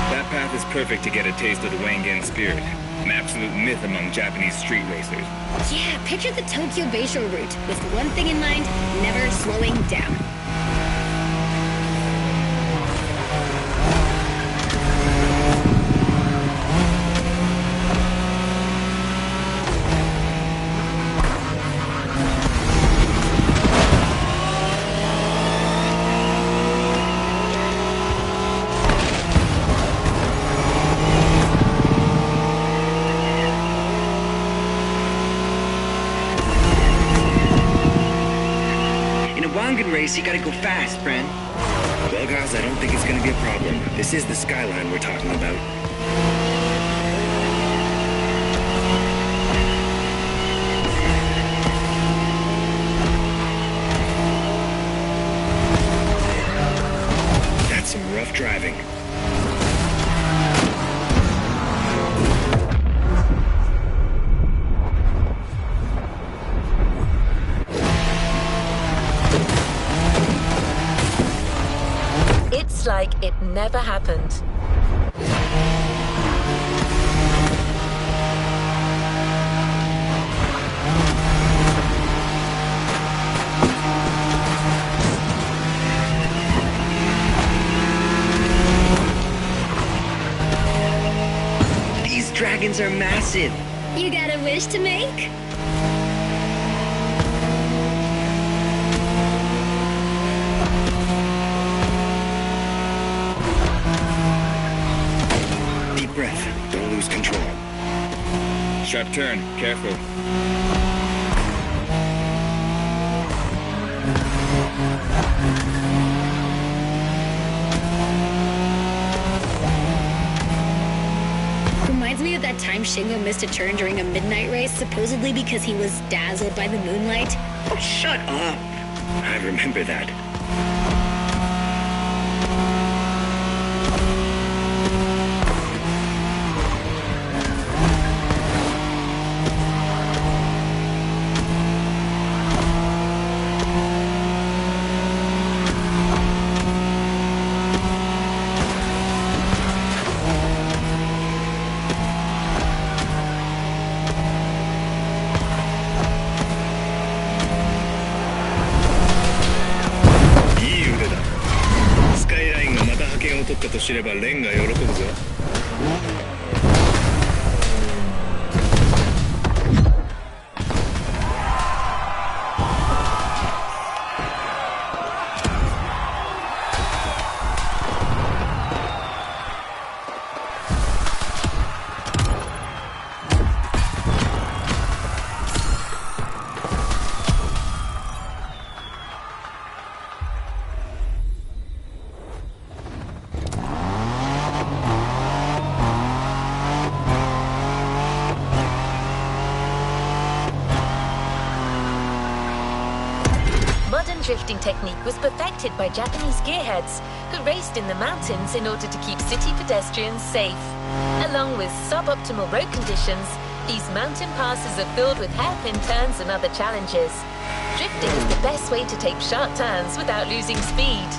That path is perfect to get a taste of the Wangan spirit. An absolute myth among Japanese street racers. Yeah, picture the Tokyo Bayshore route, with one thing in mind, never slowing down. Race, you gotta go fast, Bren. Well, guys, I don't think it's gonna be a problem. This is the Skyline we're talking about. That's some rough driving. Like it never happened. These dragons are massive. You got a wish to make? Breath. Don't lose control. Sharp turn. Careful. Reminds me of that time Shingo missed a turn during a midnight race, supposedly because he was dazzled by the moonlight. Oh, shut up. I remember that.を取ったと知ればレンが喜ぶぞ。Drifting technique was perfected by Japanese gearheads who raced in the mountains in order to keep city pedestrians safe. Along with suboptimal road conditions, these mountain passes are filled with hairpin turns and other challenges. Drifting is the best way to take sharp turns without losing speed.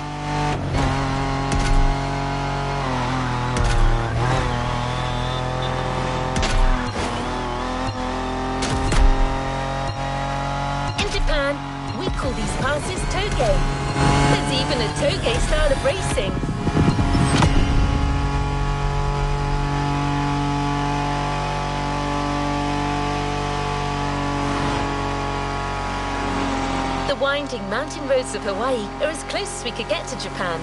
In Japan, we call these passes toge. even a toge style of racing. The winding mountain roads of Hawaii are as close as we could get to Japan,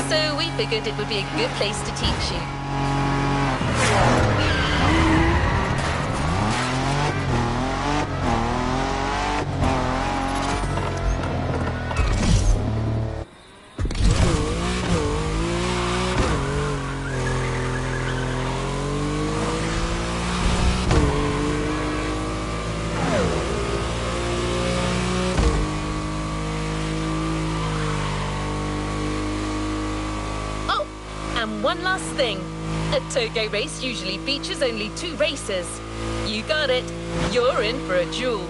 so we figured it would be a good place to teach you. And one last thing. A toge race usually features only 2 racers. You got it. You're in for a duel.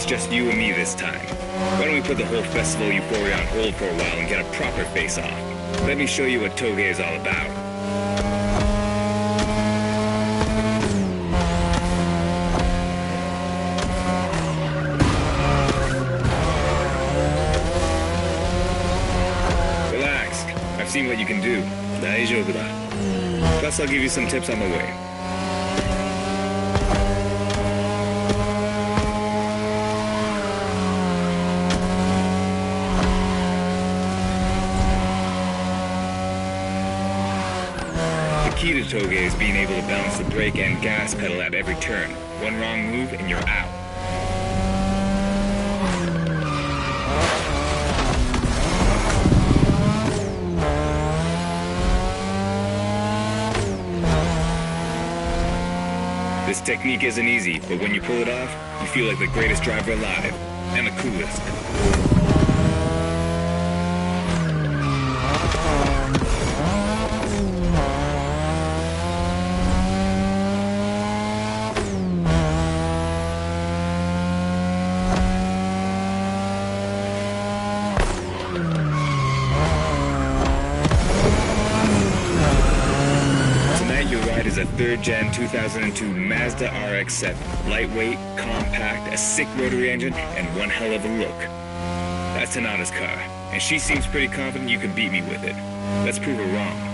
Just you and me this time. Why don't we put the whole festival euphoria on hold for a while and get a proper face-off? Let me show you what toge is all about. Relax. I've seen what you can do. Daijoubu da. Plus, I'll give you some tips on the way. The key to toge is being able to balance the brake and gas pedal at every turn. One wrong move and you're out. This technique isn't easy, but when you pull it off, you feel like the greatest driver alive, and the coolest. Is a 3rd Gen 2002 Mazda RX-7. Lightweight, compact, a sick rotary engine, and one hell of a look. That's Tanada's car, and she seems pretty confident you can beat me with it. Let's prove her wrong.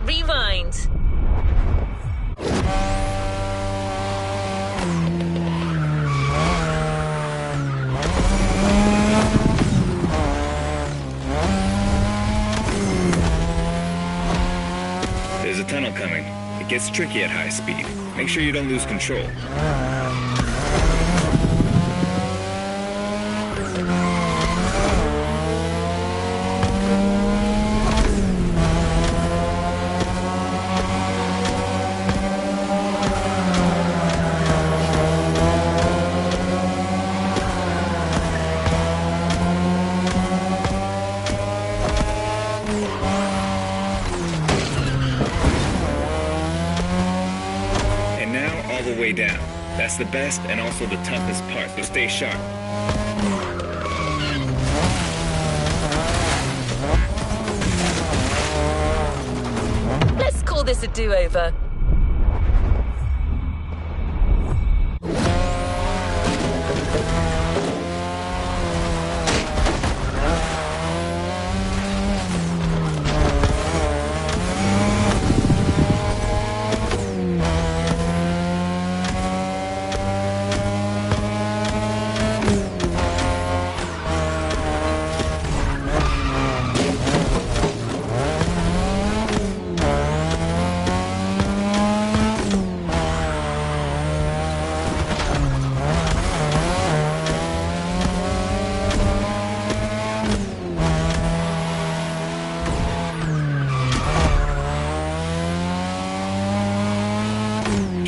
Rewind. There's a tunnel coming. It gets tricky at high speed. Make sure you don't lose control. The way down. That's the best and also the toughest part, so stay sharp. Let's call this a do-over.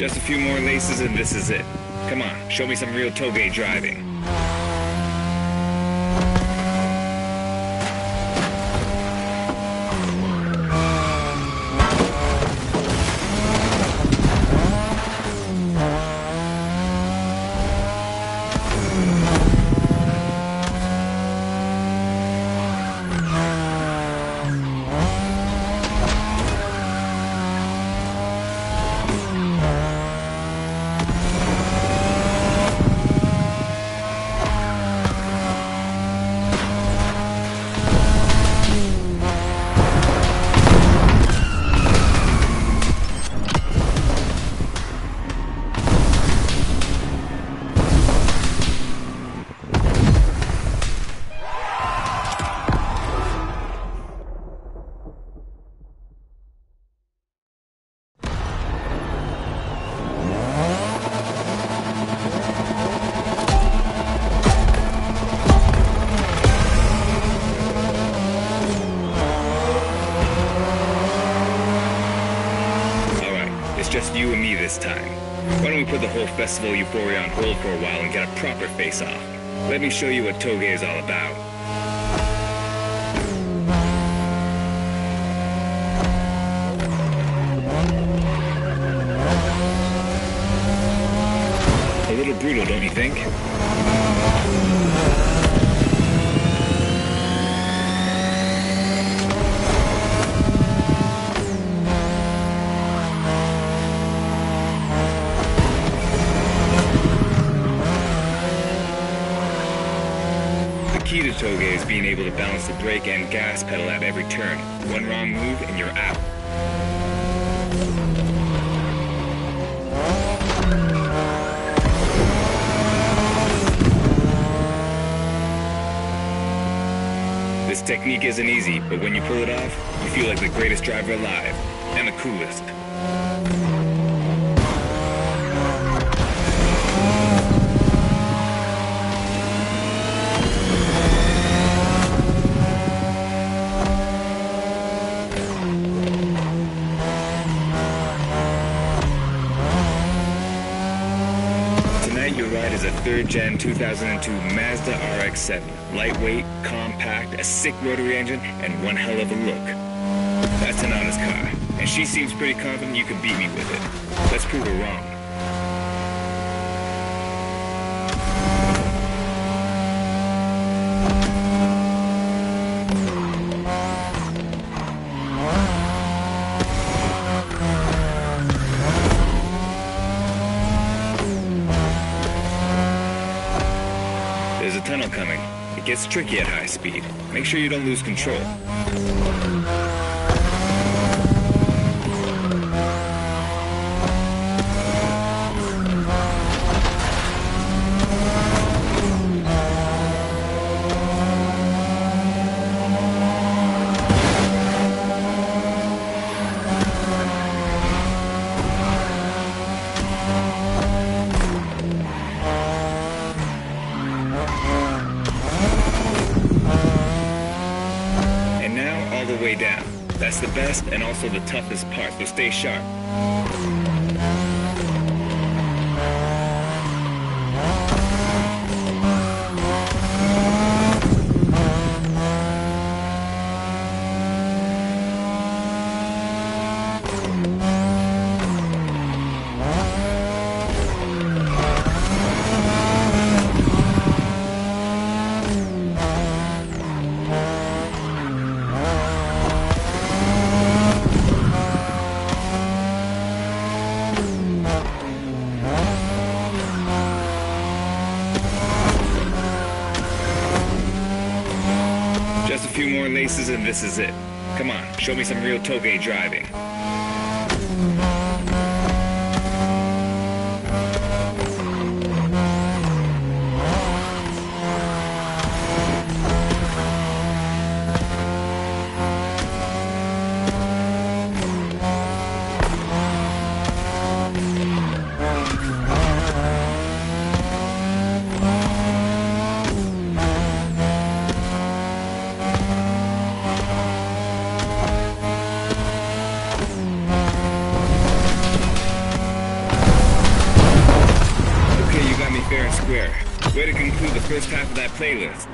Just a few more laces and this is it. Come on, show me some real toge driving. Just you and me this time. Why don't we put the whole festival euphoria on hold for a while and get a proper face-off? Let me show you what toge is all about. A little brutal, don't you think? The key to toge is being able to balance the brake and gas pedal at every turn. One wrong move and you're out. This technique isn't easy, but when you pull it off, you feel like the greatest driver alive, and the coolest. Your ride is a 3rd Gen 2002 Mazda RX-7. Lightweight, compact, a sick rotary engine, and one hell of a look. That's Tanana's car, and she seems pretty confident you can beat me with it. Let's prove her wrong. There's a tunnel coming. It gets tricky at high speed. Make sure you don't lose control. The way down. That's the best and also the toughest part, so stay sharp. Just a few more laces and this is it. Come on, show me some real toge driving. first half of that playlist.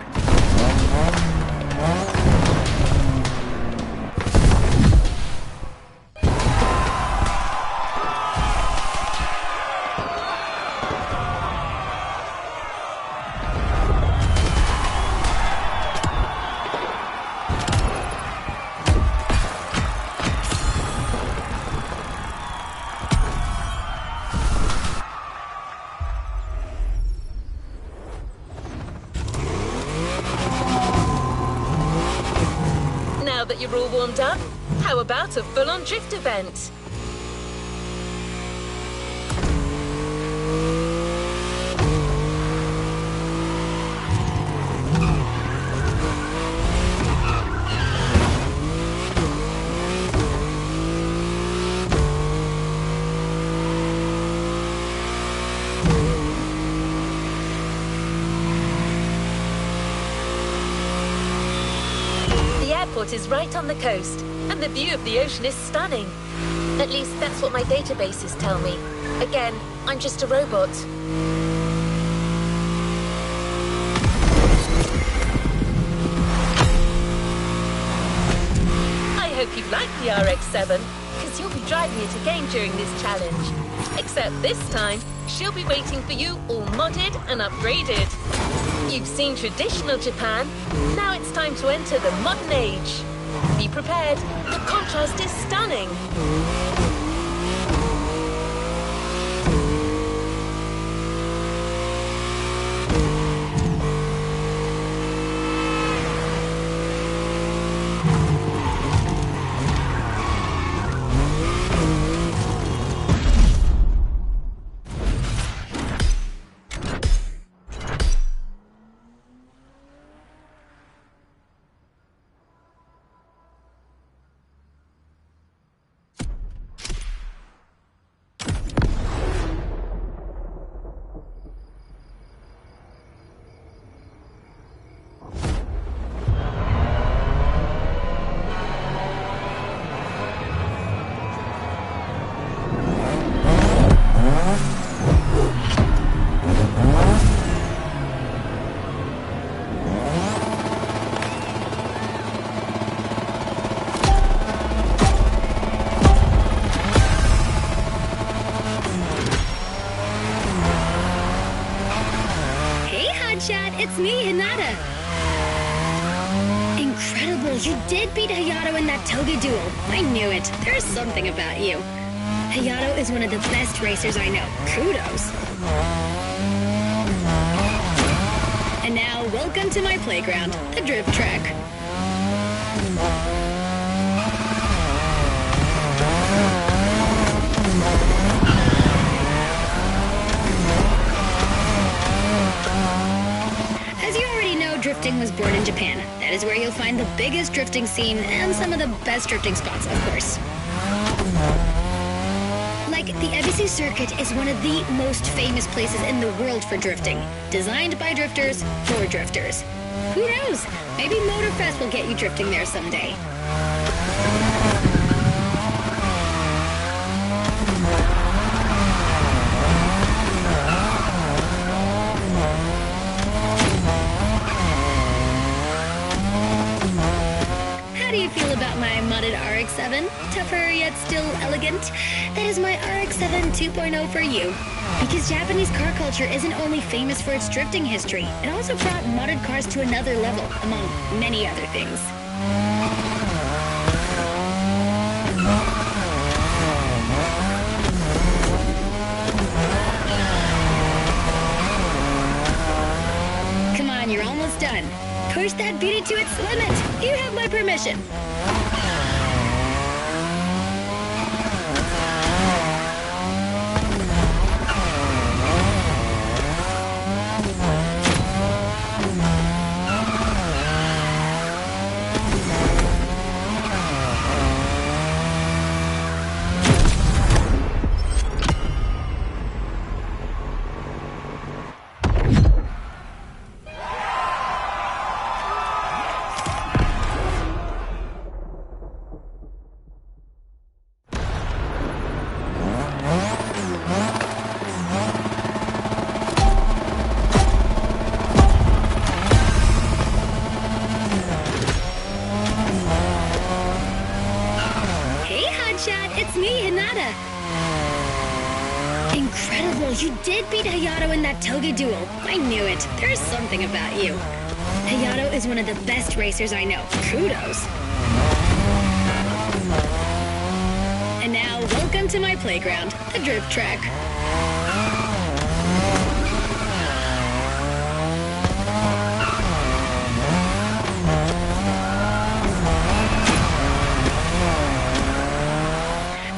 Now that you're all warmed up, how about a full-on drift event? The airport is right on the coast, and the view of the ocean is stunning. At least that's what my databases tell me. Again, I'm just a robot. I hope you like the RX-7, because you'll be driving it again during this challenge. Except this time, she'll be waiting for you all modded and upgraded. You've seen traditional Japan, now it's time to enter the modern age. Be prepared, the contrast is stunning. It's me, Hinata. Incredible, you did beat Hayato in that toga duel. I knew it. There's something about you. Hayato is one of the best racers I know. Kudos. And now, welcome to my playground, the drift track. As you already know, drifting was born in Japan. That is where you'll find the biggest drifting scene and some of the best drifting spots, of course. Like, the Ebisu Circuit is one of the most famous places in the world for drifting. Designed by drifters, for drifters. Who knows? Maybe Motorfest will get you drifting there someday. How do you feel about my modded RX-7? Tougher yet still elegant? That is my RX-7 2.0 for you. Because Japanese car culture isn't only famous for its drifting history, it also brought modded cars to another level, among many other things. Come on, you're almost done. Push that beauty to its limit. You have my permission. Chad, it's me, Hinata. Incredible, you did beat Hayato in that Toge duel. I knew it. There's something about you. Hayato is one of the best racers I know. Kudos. And now, welcome to my playground, the drift track.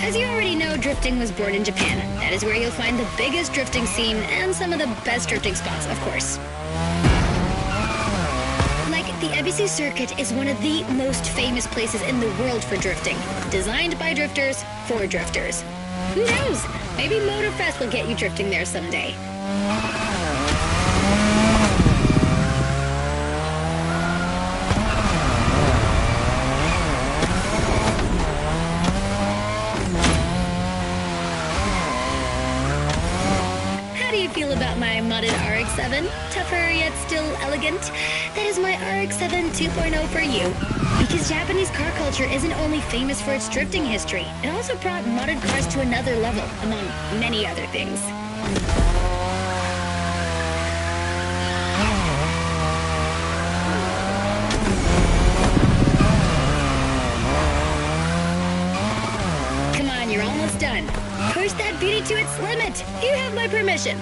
As you already know, drifting was born in Japan. That is where you'll find the biggest drifting scene and some of the best drifting spots, of course. Like, the Ebisu Circuit is one of the most famous places in the world for drifting. Designed by drifters, for drifters. Who knows? Maybe Motorfest will get you drifting there someday. How do you feel about my modded RX-7? Tougher yet still elegant? That is my RX-7 2.0 for you. Because Japanese car culture isn't only famous for its drifting history, it also brought modded cars to another level, among many other things. Come on, you're almost done. Push that beauty to its limit. You have my permission.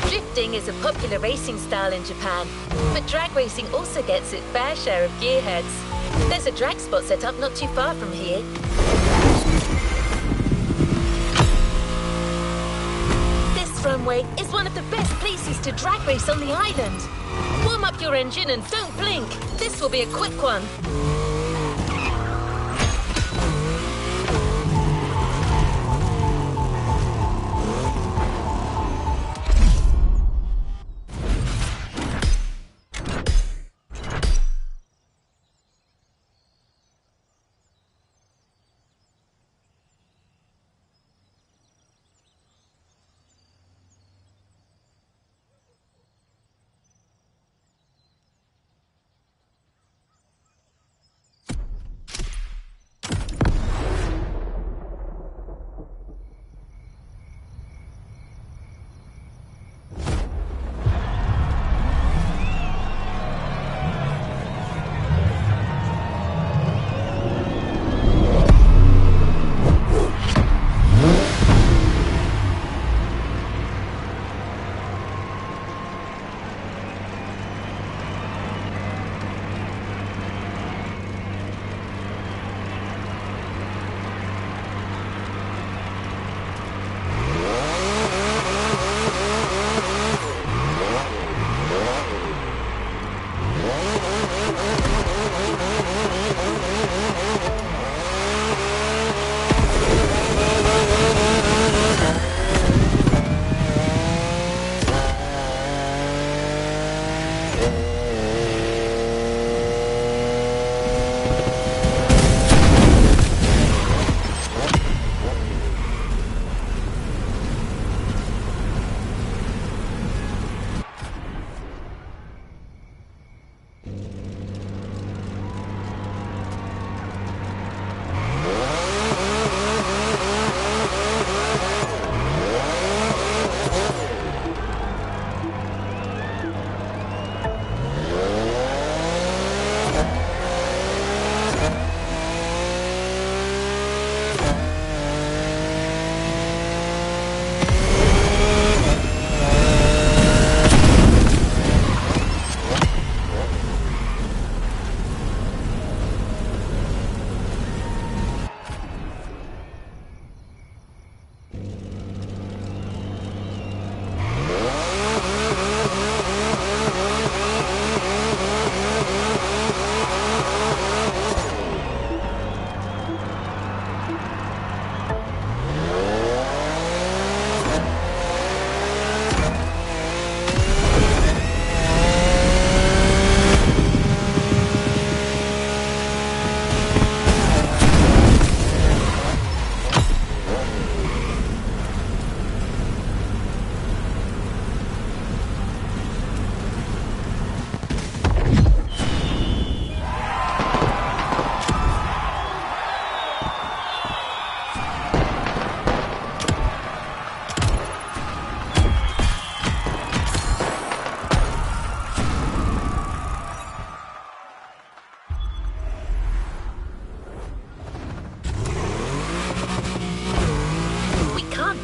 Drifting is a popular racing style in Japan, but drag racing also gets its fair share of gearheads. There's a drag spot set up not too far from here. This runway is one of the best places to drag race on the island. Warm up your engine and don't blink. This will be a quick one.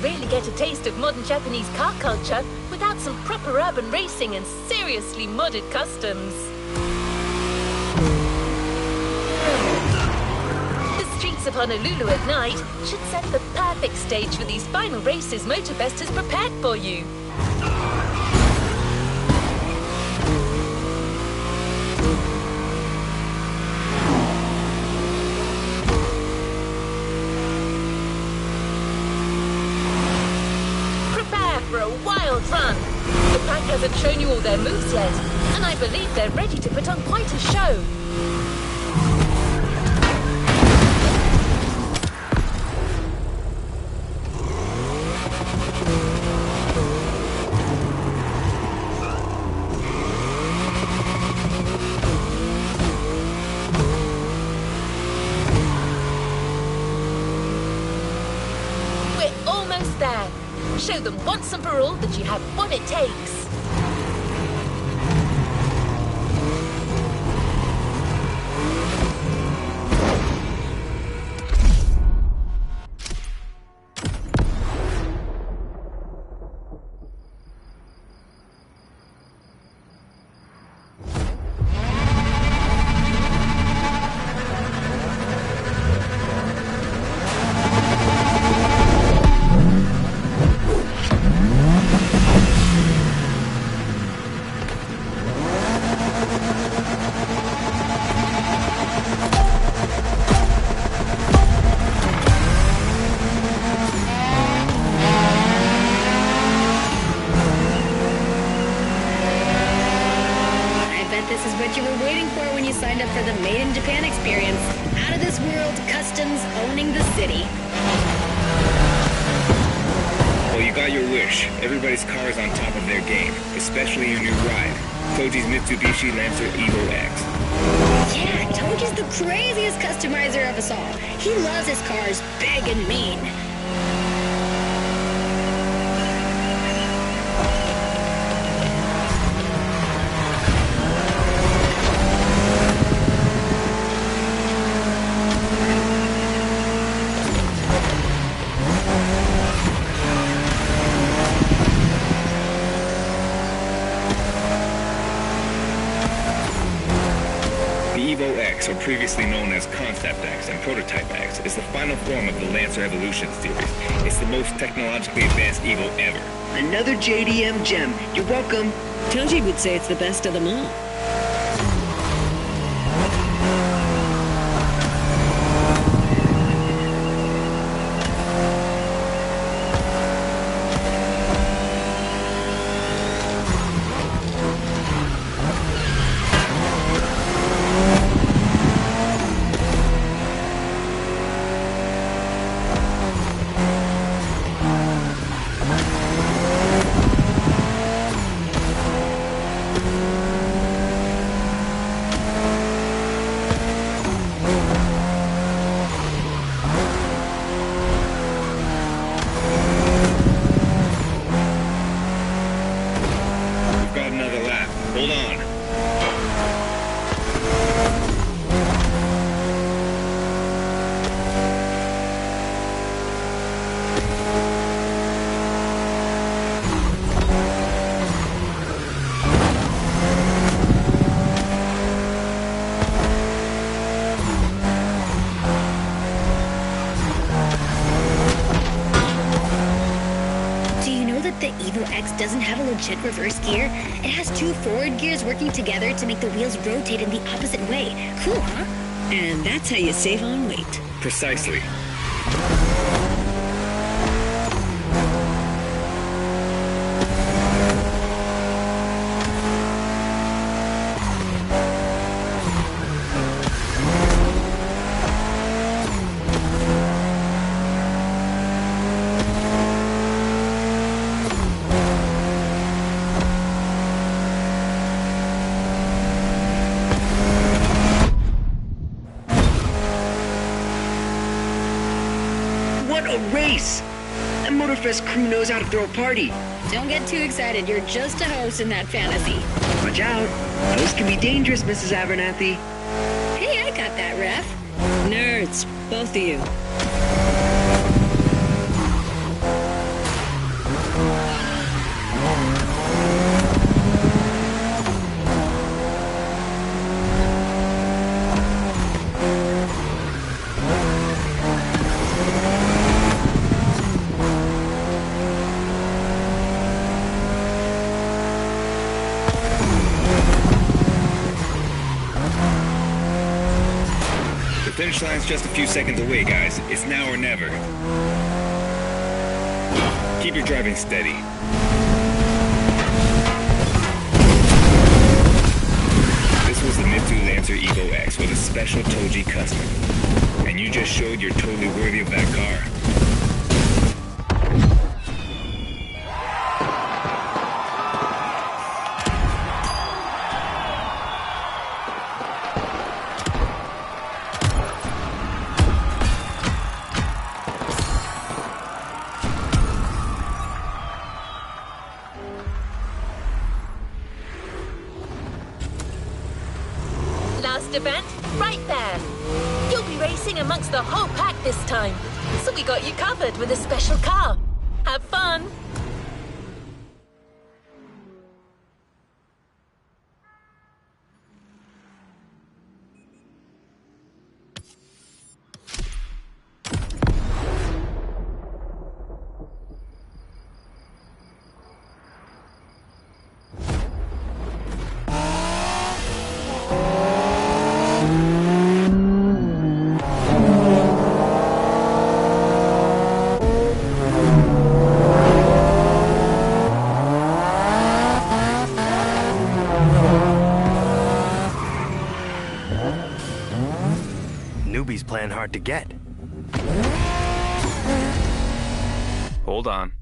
really get a taste of modern Japanese car culture without some proper urban racing and seriously modded customs. The streets of Honolulu at night should set the perfect stage for these final races Motorfest has prepared for you. For a wild run. The pack hasn't shown you all their moves yet, and I believe they're ready to put on quite a show. We're almost there. Show them once and for all that you have what it takes. This is what you were waiting for when you signed up for the Made in Japan experience. Out of this world, customs owning the city. Well, you got your wish. Everybody's car is on top of their game, especially your new ride, Toji's Mitsubishi Lancer Evo X. Yeah, Toji's the craziest customizer of us all. He loves his cars big and mean. The Evo X, or previously known as Concept X and Prototype X, is the final form of the Lancer Evolution series. It's the most technologically advanced Evo ever. Another JDM gem. You're welcome. Toji would say it's the best of them all. Hold on. The Evo X doesn't have a legit reverse gear. It has two forward gears working together to make the wheels rotate in the opposite way. Cool, huh? And that's how you save on weight. Precisely. What a race! That Motorfest crew knows how to throw a party. Don't get too excited. You're just a host in that fantasy. Watch out. Those can be dangerous, Mrs. Abernathy. Hey, I got that, ref. Nerds, both of you. The finish line's just a few seconds away, guys. It's now or never. Keep your driving steady. This was the Mitsu Lancer Evo X with a special Toji custom. And you just showed you're totally worthy of that car. Last event, right there. You'll be racing amongst the whole pack this time. So we got you covered with a special car. Have fun. Newbies playing hard to get. Hold on.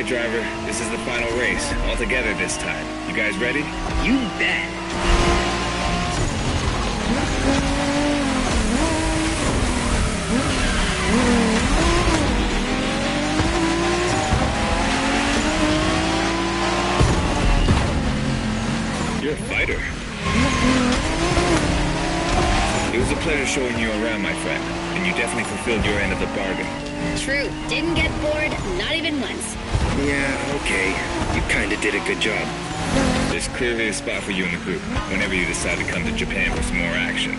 Driver, this is the final race, all together this time. You guys ready? You bet. You're a fighter. It was a pleasure showing you around, my friend, and you definitely fulfilled your end of the bargain. True. Didn't get bored, not even once. Yeah, okay. You kinda did a good job. There's clearly a spot for you in the group, whenever you decide to come to Japan for some more action.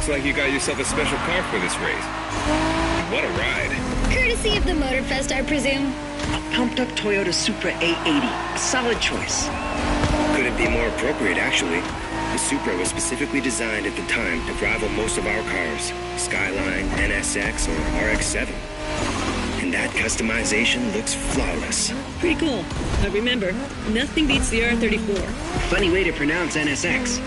Like you got yourself a special car for this race. What a ride. Courtesy of the Motorfest, I presume. A pumped-up Toyota Supra A80. A solid choice. Couldn't be more appropriate, actually. The Supra was specifically designed at the time to rival most of our cars. Skyline, NSX, or RX-7. And that customization looks flawless. Pretty cool. But remember, nothing beats the R34. Funny way to pronounce NSX.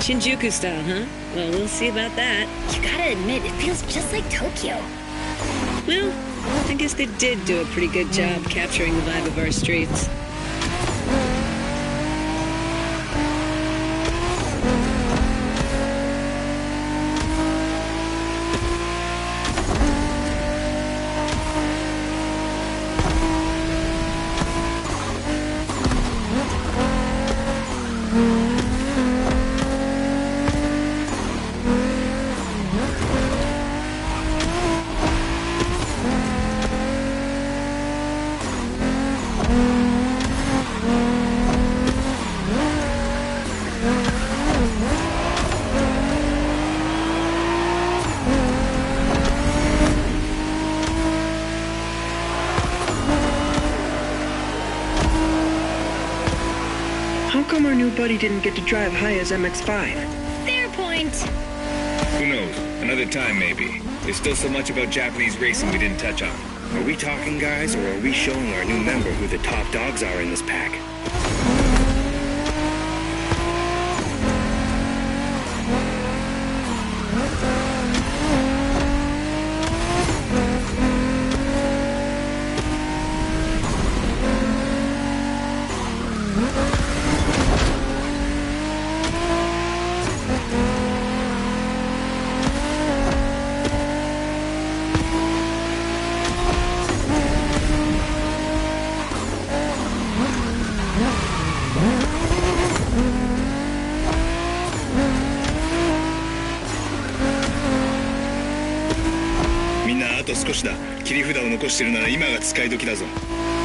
Shinjuku style, huh? Well, we'll see about that. You gotta admit, it feels just like Tokyo. Well, I guess they did do a pretty good job capturing the vibe of our streets. Buddy didn't get to drive Haya's MX-5? Fair point. Who knows? Another time, maybe. There's still so much about Japanese racing we didn't touch on. Are we talking, guys, or are we showing our new member who the top dogs are in this pack?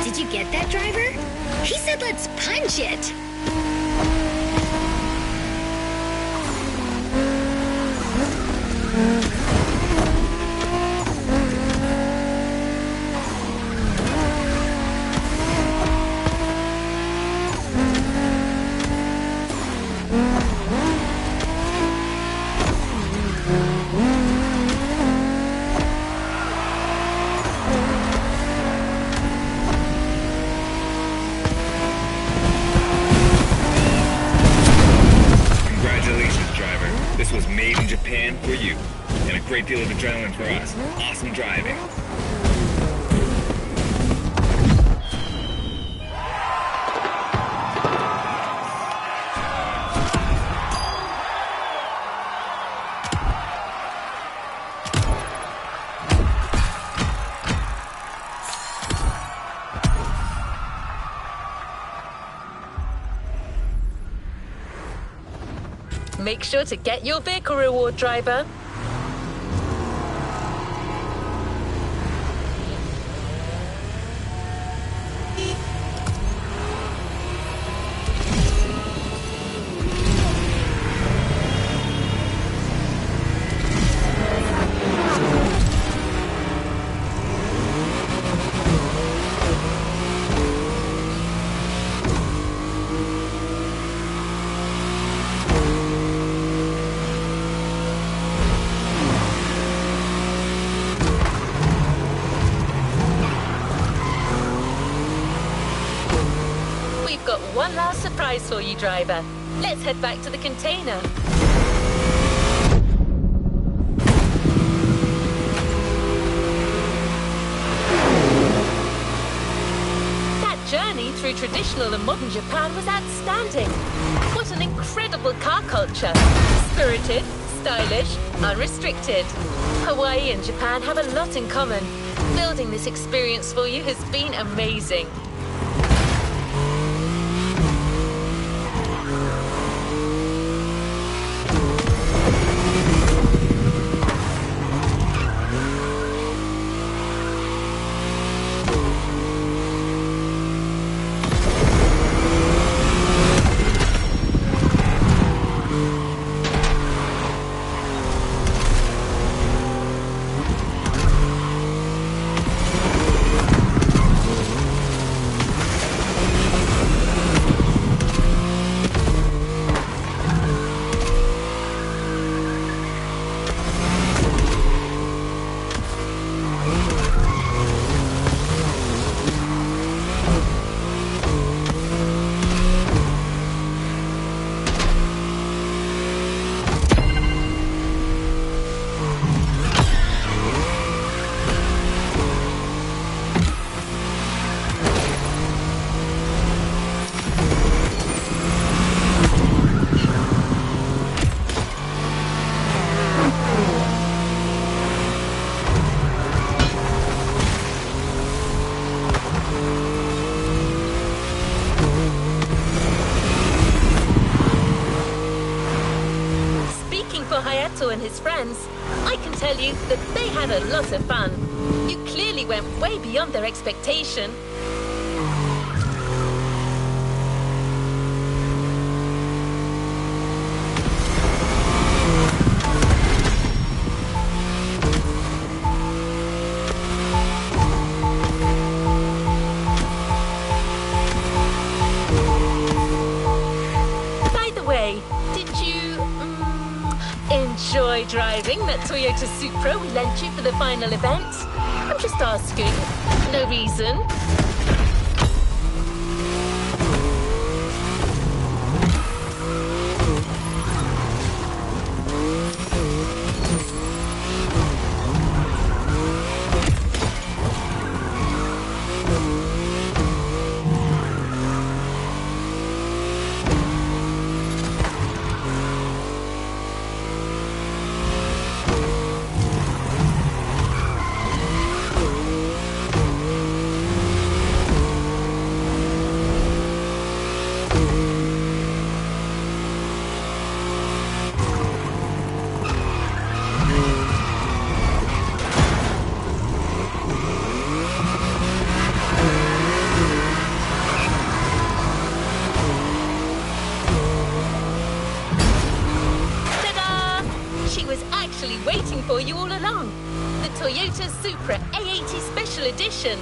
Did you get that, driver? He said let's punch it. Congratulations, driver. This was made in Japan for you. And a great deal of adrenaline for us. Awesome driving. Make sure to get your vehicle reward, driver. We've got one last surprise for you, driver. Let's head back to the container. That journey through traditional and modern Japan was outstanding. What an incredible car culture. Spirited, stylish, unrestricted. Hawaii and Japan have a lot in common. Building this experience for you has been amazing. Hayato and his friends, I can tell you that they had a lot of fun. You clearly went way beyond their expectation. enjoy driving that Toyota Supra we lent you for the final event? I'm just asking. No reason. Waiting for you all along. The Toyota Supra A80 Special Edition.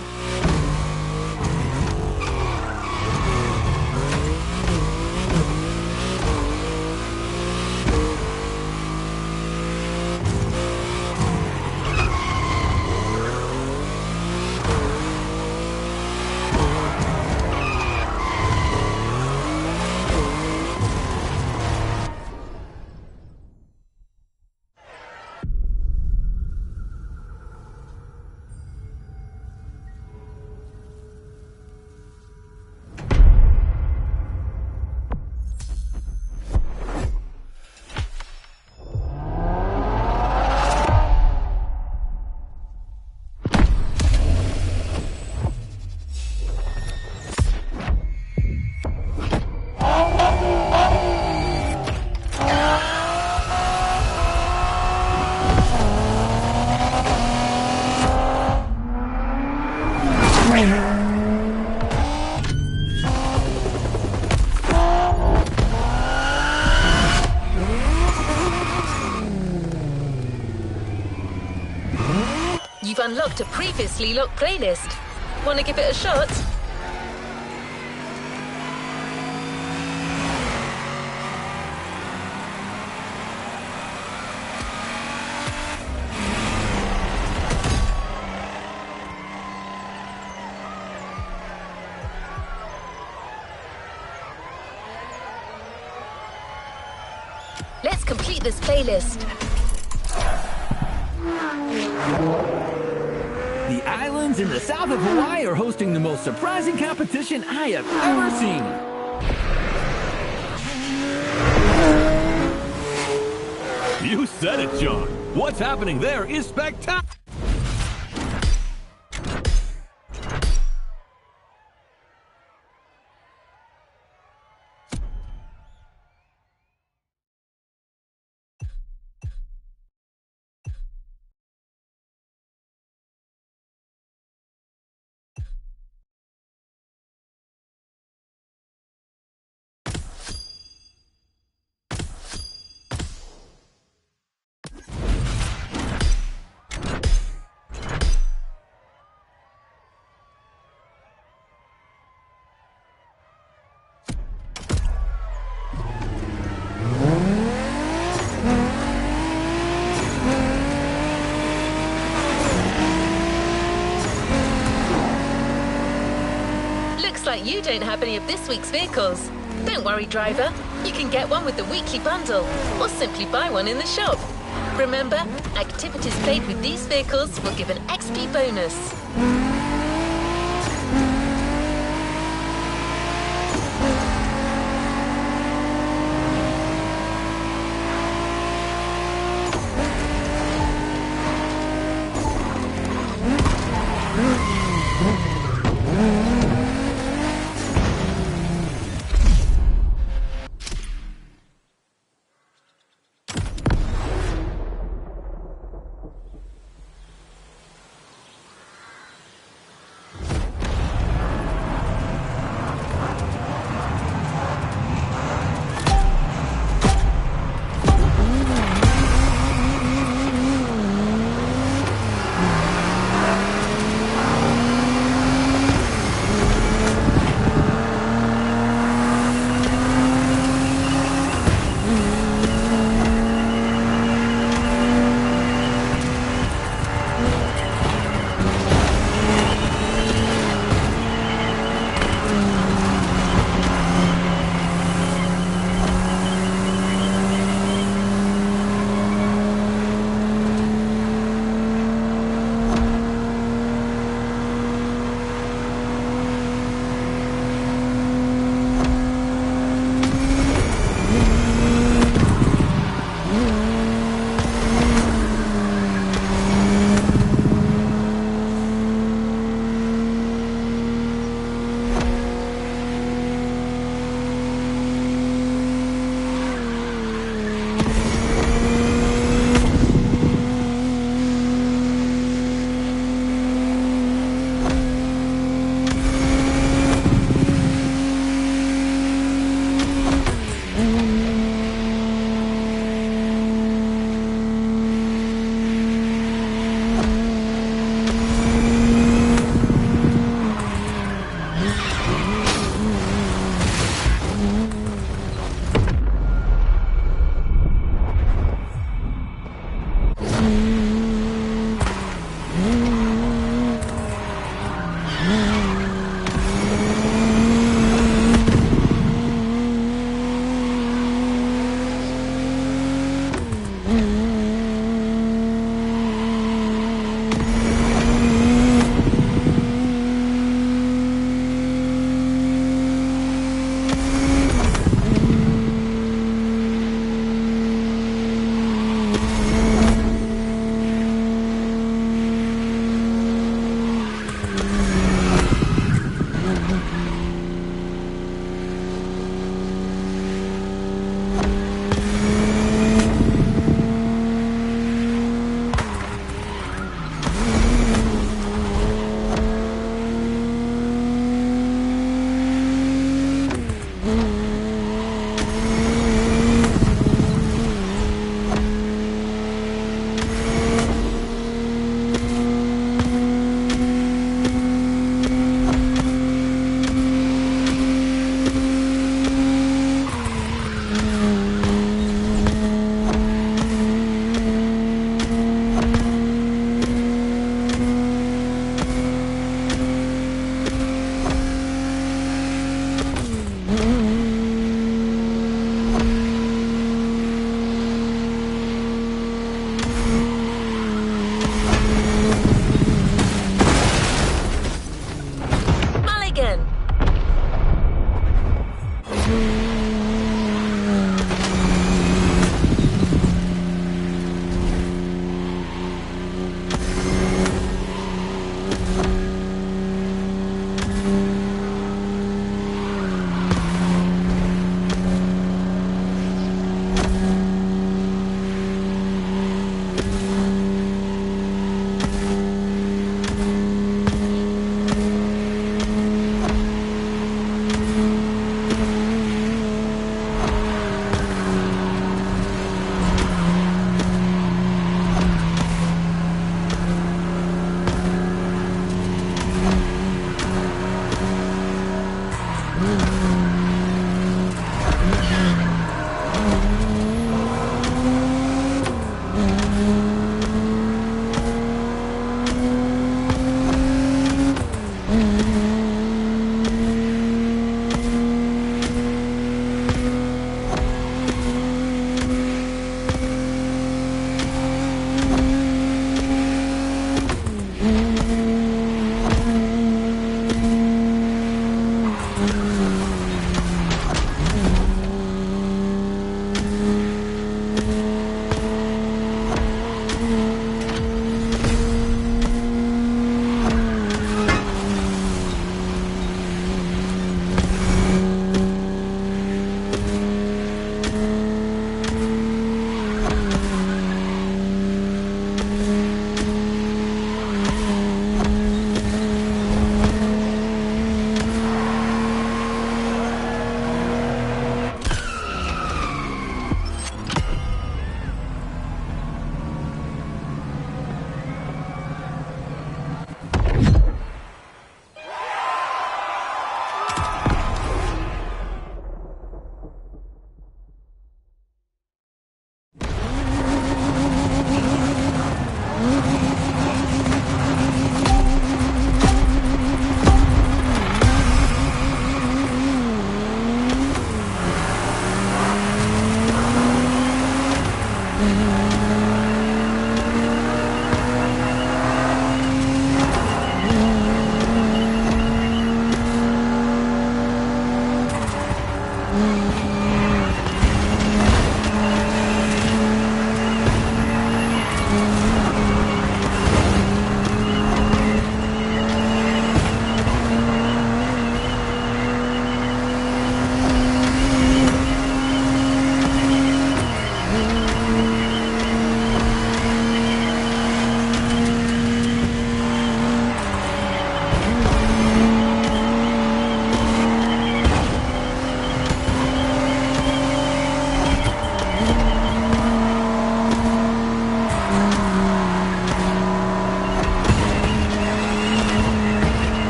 You've unlocked a previously locked playlist. Want to give it a shot? Let's complete this playlist. The islands in the south of Hawaii are hosting the most surprising competition I have ever seen. You said it, John. What's happening there is spectacular. Like you don't have any of this week's vehicles. Don't worry, driver. You can get one with the weekly bundle, or simply buy one in the shop. Remember, activities played with these vehicles will give an XP bonus.